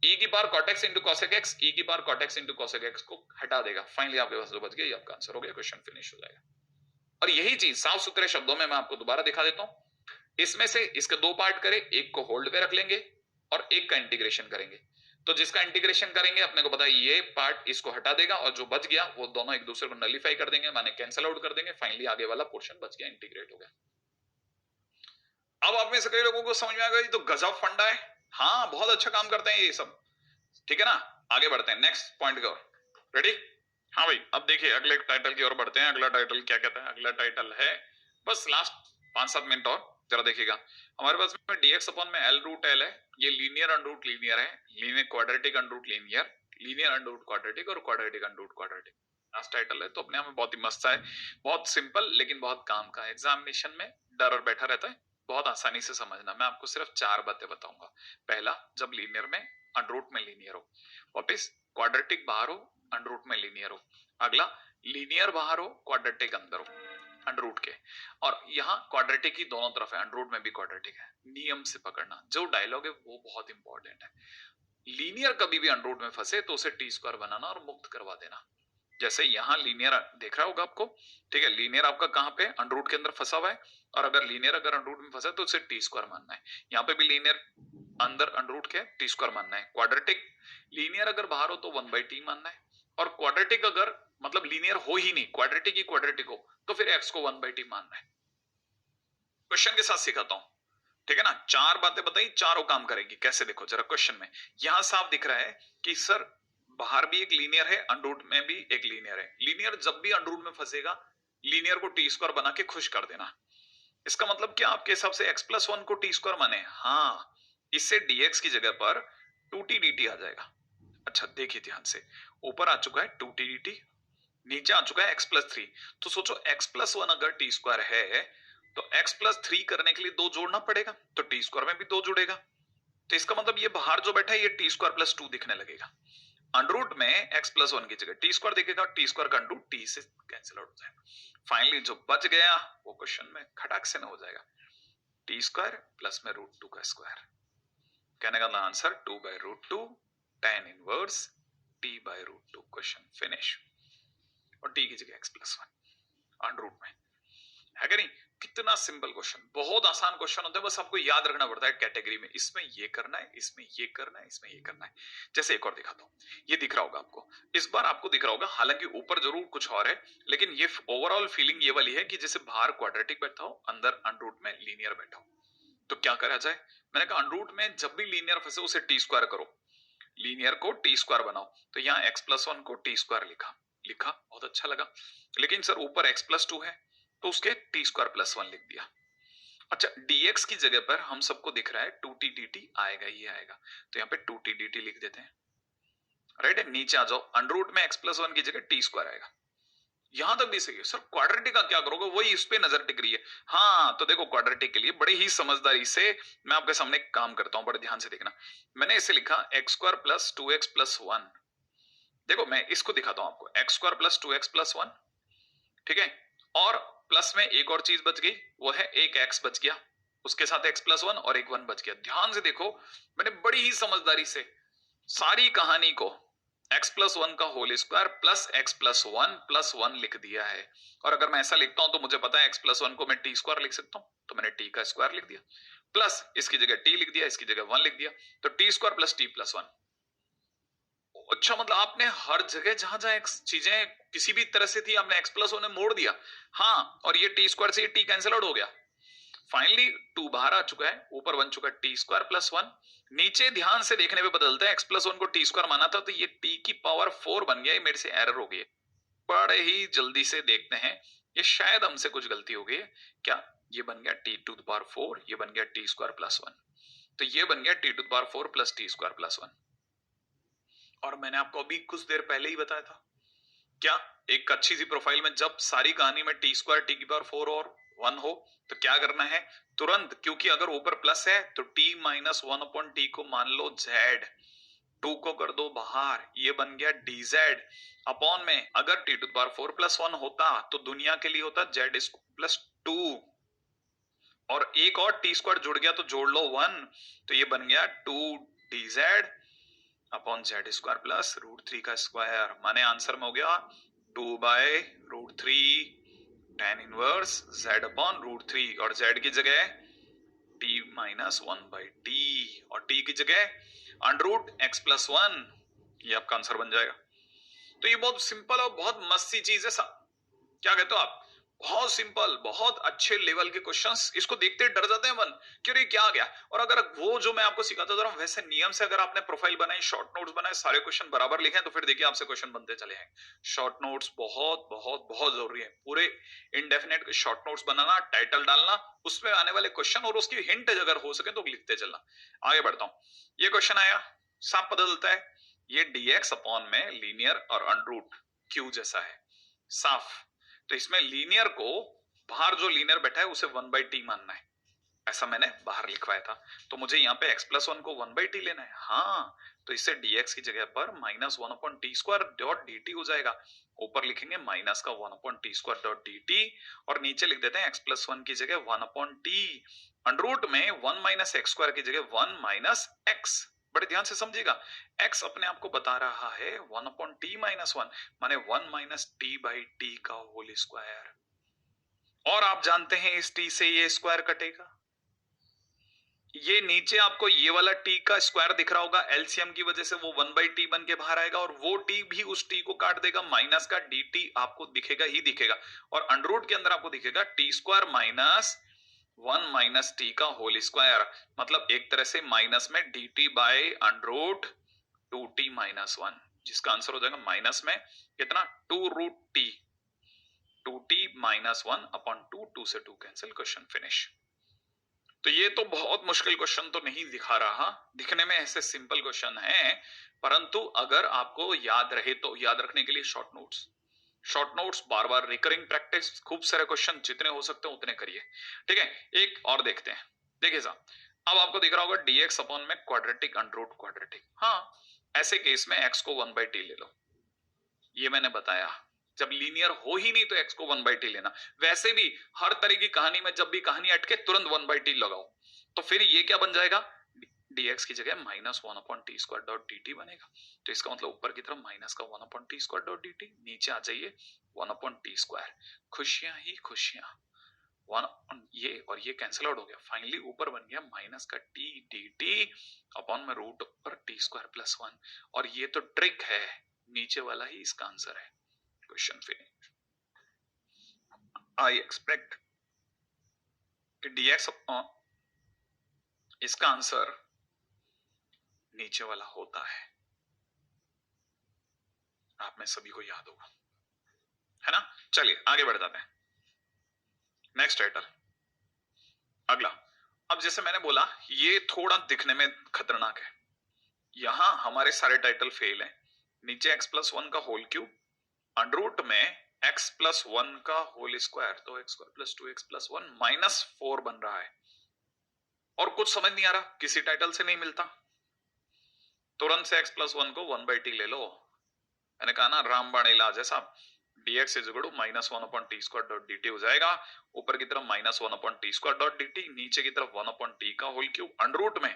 Speaker 1: e की power cot x into cosec x, e की power cot x into cosec x को हटा देगा, फाइनली आपके पास जो बच गया ये आपका आंसर हो गया, क्वेश्चन फिनिश हो जाएगा। और यही चीज साफ सुथरे शब्दों में मैं आपको दोबारा दिखा देता हूं, इसमें से इसके दो पार्ट करें, एक को होल्ड पे रख लेंगे और एक का इंटीग्रेशन करेंगे। तो जिसका इंटीग्रेशन करेंगे अपने को पता है ये पार्ट इसको हटा देगा और जो बच गया वो दोनों एक दूसरे को नलीफाई कर देंगे, माने कैंसिल आउट कर देंगे, फाइनली आगे वाला पोर्शन बच गया, इंटीग्रेट हो गया। अब आप में से कई लोगों को समझ में आ गया ये तो गजब फंडा है, हाँ बहुत अच्छा काम करते हैं ये सब, ठीक है ना। आगे बढ़ते हैं नेक्स्ट पॉइंट की ओर, रेडी। हाँ भाई, अब देखिए अगले टाइटल की ओर बढ़ते हैं। अगला टाइटल क्या कहता है, अगला टाइटल है, बस लास्ट 5-7 मिनट और जरा देखिएगा। हमारे पास में dx अपॉन में l रूट l है, ये लीनियर अनरूट लीनियर है, linear quadratic unroot linear, linear unroot quadratic और quadratic unroot quadratic, last title है। तो अपने आप में बहुत ही मस्त है, बहुत सिंपल लेकिन बहुत काम का। एग्जामिनेशन में डर और बैठा रहता है, बहुत आसानी से समझना। मैं आपको सिर्फ 4 बातें बताऊंगा। पहला, जब लीनियर में अनरूट में लीनियर हो, वापिस क्वाड्रेटिक बाहर हो अनरूट में लीनियर हो, अगला लीनियर बाहर हो क्वाड्रेटिक अंदर हो, अंडर रूट के, और यहाँ क्वाड्रेटिक ही दोनों तरफ है, अंडर रूट में भी क्वाड्रेटिक है। नियम से पकड़ना, जो डायलॉग है वो बहुत इंपॉर्टेंट है। लीनियर कभी भी अंडर रूट में फंसे तो उसे टी स्क्वायर बनाना और मुक्त करवा देना। जैसे यहाँ लीनियर देख रहा होगा आपको, ठीक है, लीनियर आपका कहाँ पे अंडर रूट के अंदर फंसा हुआ है, और अगर लीनियर अगर अंडर रूट में फंसा है तो उसे टी स्क्वायर मानना है। यहाँ पे भी लीनियर अंदर अंडर रूट के टी स्क्वायर मानना है। क्वाड्रेटिक लीनियर अगर बाहर हो तो 1/t मानना है, और क्वाड्रेटिक अगर मतलब लीनियर हो ही नहीं, क्वाड्रेटिक ही क्वाड्रेटिक हो तो फिर x को 1/t मानना है। क्वेश्चन के साथ सिखाता हूं, ठीक है ना। चार बातें बताई, चारों काम करेगी कैसे, देखो जरा क्वेश्चन में यहां साफ दिख रहा है कि सर बाहर भी एक लीनियर है, अंडर रूट में भी एक लीनियर है। लीनियर जब भी अंडर रूट में फंसेगा लीनियर को टी स्क्वायर बना के खुश कर देना। इसका मतलब क्या आपके हिसाब से x+1 को टी स्क्वायर माने? हाँ, इससे dx की जगह पर 2t dt आ जाएगा। अच्छा देखिए ध्यान से, ऊपर आ चुका है 2t dt, नीचे आ चुका है x+3। तो सोचो x+1 अगर टी स्क्वायर है तो x+3 करने के लिए 2 जोड़ना पड़ेगा, तो टी स्क्वायर में भी 2 जुड़ेगा। तो इसका मतलब ये बाहर जो बैठा है ये टी स्क्वायर प्लस 2 दिखने लगेगा। अंडर रूट में x+1 की जगह टी स्क्वायर दिखेगा, टी स्क्वायर का अंडर टी से कैंसिल आउट हो जाएगा। फाइनली जो बच गया वो क्वेश्चन में खटाक से ना हो जाएगा, टी स्क्वायर प्लस में √2 का स्क्वायर। कहने का answer 2/√2 tan inverse t/√2। Question finish. और t की जगह x+1 अंडर रूट में, है कि नहीं। कितना सिंपल क्वेश्चन, बहुत आसान क्वेश्चन होता है, बस आपको याद रखना पड़ता है कैटेगरी में, इसमें ये करना है, इसमें ये करना है, इसमें ये करना है। जैसे एक और दिखाता हूं, ये दिख रहा होगा आपको, इस बार आपको दिख रहा होगा, हालांकि ऊपर जरूर कुछ और है, लेकिन ये ओवरऑल फीलिंग ये वाली है कि जैसे बाहर क्वाड्रेटिक बैठा हो, अंदर अंडर रूट में लीनियर बैठा हो। तो क्या करा जाए, मैंने कहा अंडर रूट में जब भी लीनियर फंसे उसे टी स्क्वायर करो, लीनियर को टी स्क्वायर बनाओ। तो यहाँ x+1 को टी स्क्वायर लिखा, बहुत अच्छा लगा। लेकिन सर ऊपर x+2 है तो उसके टी स्क्वायर प्लस 1 लिख दिया। अच्छा dx की जगह पर हम सबको दिख रहा है 2t dt आएगा, ये आएगा, तो यहाँ पे 2t dt लिख देते हैं, राइट है। नीचे आ जाओ, अंडर रूट में x+1 की जगह टी स्क्वायर आएगा। यहां तक भी सही है। सर क्वाड्रेटिक का क्या करोगे, वही इस पे नजर टिक रही है। हाँ तो देखो क्वाड्रेटिक के लिए बड़े ही समझदारी से मैं आपके सामने काम करता हूं, बड़े ध्यान से देखना। मैंने इसे लिखा x² प्लस 2x प्लस 1। देखो मैं इसको दिखाता हूं आपको, x² प्लस 2x प्लस 1, ठीक है। और प्लस में एक और चीज बच गई, वो है एक x बच गया, उसके साथ x+1 और एक 1 बच गया। ध्यान से देखो, मैंने बड़ी ही समझदारी से सारी कहानी को x+1 का whole square plus x+1 plus 1 लिख दिया है। और अगर मैं ऐसा लिखता हूं तो मुझे पता है x+1 को मैं टी स्क्वायर लिख सकता हूं, तो मैंने t का स्क्वायर लिख दिया, प्लस इसकी जगह t लिख दिया, इसकी जगह 1 लिख दिया, तो T square plus t plus 1। अच्छा मतलब आपने हर जगह जहां जहां चीजें किसी भी तरह से थी आपने x+1 में मोड़ दिया। हाँ, और ये टी स्क्वायर से ये टी कैंसिल आउट हो गया। फाइनली 2 बाहर आ चुका है, ऊपर बन चुका है टी स्क्वायर प्लस 1। नीचे ध्यान से देखने पे बदलता है, x+1 को टी स्क्वायर माना था तो ये t की पावर 4 बन गया, ये मेरे से एरर हो गई। बड़े ही जल्दी से देखते हैं, ये शायद हमसे कुछ गलती हो गई है क्या। ये बन गया t टू द पावर 4, ये बन गया टी स्क्वायर प्लस 1, तो ये बन गया t to the power 4 plus T square plus 1। और मैंने आपको अभी कुछ देर पहले ही बताया था क्या, एक अच्छी सी प्रोफाइल में जब सारी कहानी में टी स्क्वायर टी की पावर 4 और 1 हो तो क्या करना है तुरंत, क्योंकि अगर ऊपर प्लस है तो t माइनस 1/t को मान लो z, 2 को कर दो बाहर, ये बन गया dz अपॉन में, अगर t to the power 4 plus 1 होता तो दुनिया के लिए होता z प्लस 2, और एक और टी स्क्वायर जुड़ गया तो जोड़ लो 1, तो ये बन गया 2dz upon Z square plus √3 का स्क्वायर। माने आंसर में हो गया 2/√3 tan इनवर्स z अपॉन √3, और z की जगह t माइनस 1/t और t की जगह √x+1, ये आपका आंसर बन जाएगा। तो ये बहुत सिंपल और बहुत मस्त सी चीज है। क्या कहते हो आप, बहुत सिंपल, बहुत अच्छे लेवल के क्वेश्चंस, इसको देखते ही डर जाते हैं मन कि अरे क्या आ गया। और अगर वो जो मैं आपको सिखाता था वैसे नियम से अगर आपने प्रोफाइल बनाई, शॉर्ट नोट्स बनाए, सारे क्वेश्चन बराबर लिखे तो फिर देखिए आपसे क्वेश्चन बनते चले हैं। शॉर्ट नोट्स बहुत बहुत बहुत जरूरी है, पूरे इंडेफिनेट शॉर्ट नोट्स बनाना, टाइटल डालना, उसमें आने वाले क्वेश्चन और उसकी हिंट अगर हो सके तो लिखते चलना। आगे बढ़ता हूं, ये क्वेश्चन आया, साफ पता चलता है ये dx अपॉन में लीनियर और अंडर रूट क्यू जैसा है, साफ। तो इसमें लीनियर को बाहर जो लीनियर बैठा है उसे 1/t मानना है, ऐसा मैंने बाहर लिखवाया था। तो मुझे यहाँ पे x+1 को 1/t लेना है। हाँ, तो इससे dx की जगह पर -1/t² डॉट dt हो जाएगा। ऊपर लिखेंगे माइनस का 1/t² डॉट dt और नीचे लिख देते हैं x प्लस 1 की जगह 1/t, अंडर रूट में 1 माइनस एक्स स्क्वायर की जगह 1 माइनस एक्स। बड़े ध्यान से समझिएगा, x अपने आप को बता रहा है 1/t माइनस 1 माने 1 माइनस टी बाई टी का होल स्क्वायर, और आप जानते हैं इस t से ये स्क्वायर कटेगा, ये नीचे आपको ये वाला t का स्क्वायर दिख रहा होगा, एलसीएम की वजह से वो 1/t बन के बाहर आएगा और वो t भी उस t को काट देगा, माइनस का dt आपको दिखेगा ही दिखेगा, और अंडर रूट के अंदर आपको दिखेगा t² माइनस 1 माइनस टी का होल स्क्वायर, मतलब एक तरह से माइनस में dt by under root 2t minus 1, जिसका आंसर हो जाएगा माइनस में कितना 2√t, 2t माइनस 1 अपॉन 2, 2 से 2 कैंसिल, क्वेश्चन फिनिश। तो ये तो बहुत मुश्किल क्वेश्चन तो नहीं दिखा रहा, दिखने में ऐसे सिंपल क्वेश्चन है, परंतु अगर आपको याद रहे तो याद रखने के लिए शॉर्ट नोट्स बार बार रिकरिंग प्रैक्टिस, खूब सारे क्वेश्चन जितने हो सकते हैं उतने करिए, ठीक है। एक और देखते हैं, देखिए साहब, अब आपको दिख रहा होगा dx अपॉन में क्वाड्रेटिक अंडर रूट क्वाड्रेटिक, हाँ ऐसे केस में x को 1/t ले लो, ये मैंने बताया जब लीनियर हो ही नहीं तो x को 1/t लेना, वैसे भी हर तरह की कहानी में जब भी कहानी अटके तुरंत 1/t लगाओ, तो फिर ये क्या बन जाएगा, dx की जगह माइनस 1/t² डॉट dt बनेगा, तो इसका मतलब ऊपर की तरफ माइनस का 1/t² डॉट dt, नीचे आ जाइए 1/t², खुशियां ही खुशियां, वन ये और ये कैंसिल आउट हो गया, फाइनली ऊपर बन गया माइनस का t dt अपॉन में रूट पर t² प्लस 1, और ये तो ट्रिक है, नीचे वाला ही इसका आंसर है, क्वेश्चन फिनिश। आई एक्सपेक्ट कि dx इसका आंसर नीचे वाला होता है, आप में सभी को याद होगा, है ना। चलिए आगे बढ़ जाते हैं, नेक्स्ट टाइटल अगला। अब जैसे मैंने बोला ये थोड़ा दिखने में खतरनाक है, यहां हमारे सारे टाइटल फेल हैं, नीचे x प्लस 1 का होल क्यूब अंडर रूट में x प्लस 1 का होल स्क्वायर, तो x² plus 2x plus 1 minus 4 बन रहा है, और कुछ समझ नहीं आ रहा, किसी टाइटल से नहीं मिलता, तुरंत से x प्लस 1 को 1/t ले लो, मैंने कहा ना रामबाण इलाज है साहब, dx is equal to minus 1/t² dot dt हो जाएगा, ऊपर की तरफ माइनस 1/t² डॉट dt, नीचे की तरफ 1/t का होल क्यूब अंडर रूट में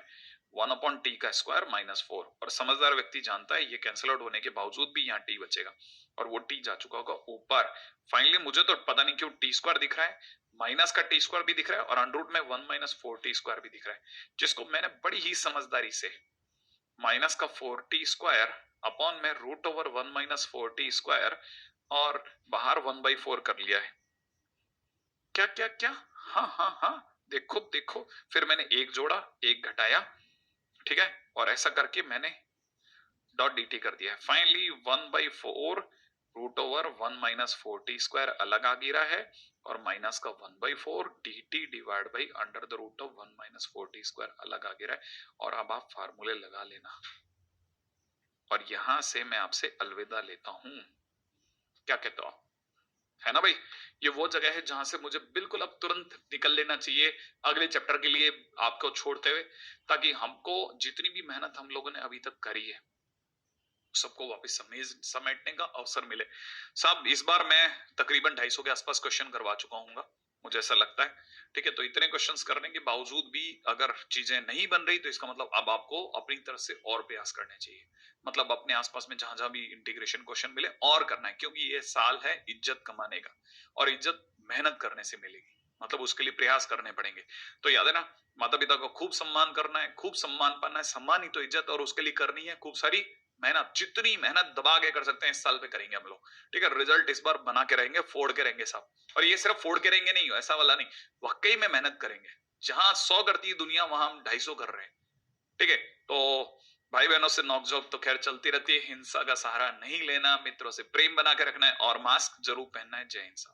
Speaker 1: 1/t का स्क्वायर माइनस 4, और समझदार व्यक्ति जानता है ये कैंसिल आउट होने के बावजूद भी यहाँ t बचेगा, और वो t जा चुका होगा ऊपर। फाइनली मुझे तो पता नहीं क्यों t² दिख रहा है, माइनस का t² भी दिख रहा है, और अंडर रूट में 1 माइनस 4t² भी दिख रहा है, जिसको मैंने बड़ी ही समझदारी से माइनस का 4t² अपॉन में रूट ओवर 1 माइनस 4t² और बाहर 1/4 कर लिया है, क्या क्या क्या, हाँ हाँ हाँ, देखो देखो, फिर मैंने एक जोड़ा एक घटाया, ठीक है, और ऐसा करके मैंने डॉट dt कर दिया है, finally 1/4 root over 1 minus 4t² अलग आ गिरा है, और माइनस का 1/4 dt divide by under the root of 1 minus 4t² अलग आ गिरा है, और अब आप फार्मूले लगा लेना, और यहां से मैं आपसे अलविदा लेता हूं, क्या कहते हो, है ना भाई। ये वो जगह है जहां से मुझे बिल्कुल अब तुरंत निकल लेना चाहिए अगले चैप्टर के लिए आपको छोड़ते हुए, ताकि हमको जितनी भी मेहनत हम लोगों ने अभी तक करी है सबको वापस समेटने का अवसर मिले। साहब इस बार मैं तकरीबन 250 के आसपास क्वेश्चन करवा चुका हूँ, मुझे ऐसा लगता है, ठीक है। तो इतने क्वेश्चंस करने के बावजूद भी अगर चीजें नहीं बन रही तो इसका मतलब अब आपको अपनी तरफ से और प्रयास करने चाहिए, मतलब अपने आसपास में जहां जहां भी इंटीग्रेशन क्वेश्चन मिले और करना है, क्योंकि ये साल है इज्जत कमाने का, और इज्जत मेहनत करने से मिलेगी, मतलब उसके लिए प्रयास करने पड़ेंगे। तो याद है ना, माता पिता को खूब सम्मान करना है, खूब सम्मान पाना है, सम्मान ही तो इज्जत, और उसके लिए करनी है खूब सारी मेहनत, जितनी मेहनत दबा के कर सकते हैं इस साल पे करेंगे हम लोग, ठीक है। रिजल्ट इस बार बना के रहेंगे, फोड़ के रहेंगे साहब, और ये सिर्फ फोड़ के रहेंगे नहीं, ऐसा वाला नहीं, वाकई में मेहनत करेंगे, जहां 100 करती है दुनिया वहां हम 250 कर रहे हैं, ठीक है। तो भाई बहनों से नोकझोंक तो खैर चलती रहती है, हिंसा का सहारा नहीं लेना, मित्रों से प्रेम बना के रखना है, और मास्क जरूर पहनना है। जय हिंद।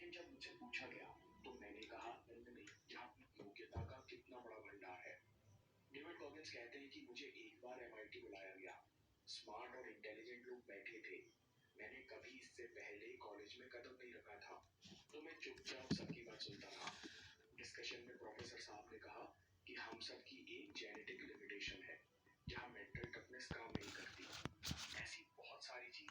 Speaker 2: लेकिन जब मुझसे पूछा गया तो मैंने कहा नंद नहीं, यहाँ योग्यता का कितना बड़ा भंडार है। डेविड गॉगिंस कहते हैं कि मुझे एक बार एमआईटी बुलाया गया। स्मार्ट और इंटेलिजेंट लोग बैठे थे। मैंने कभी इससे पहले कॉलेज में कदम नहीं रखा था, तो मैं चुपचाप सबकी बात सुनता रहा। डिस्कशन में प्रोफेसर साहब ने कहा कि हम सबकी एक जेनेटिक लिमिटेशन है, जहाँ मेंटल टफनेस काम नहीं करती। ऐसी बहुत सारी चीजें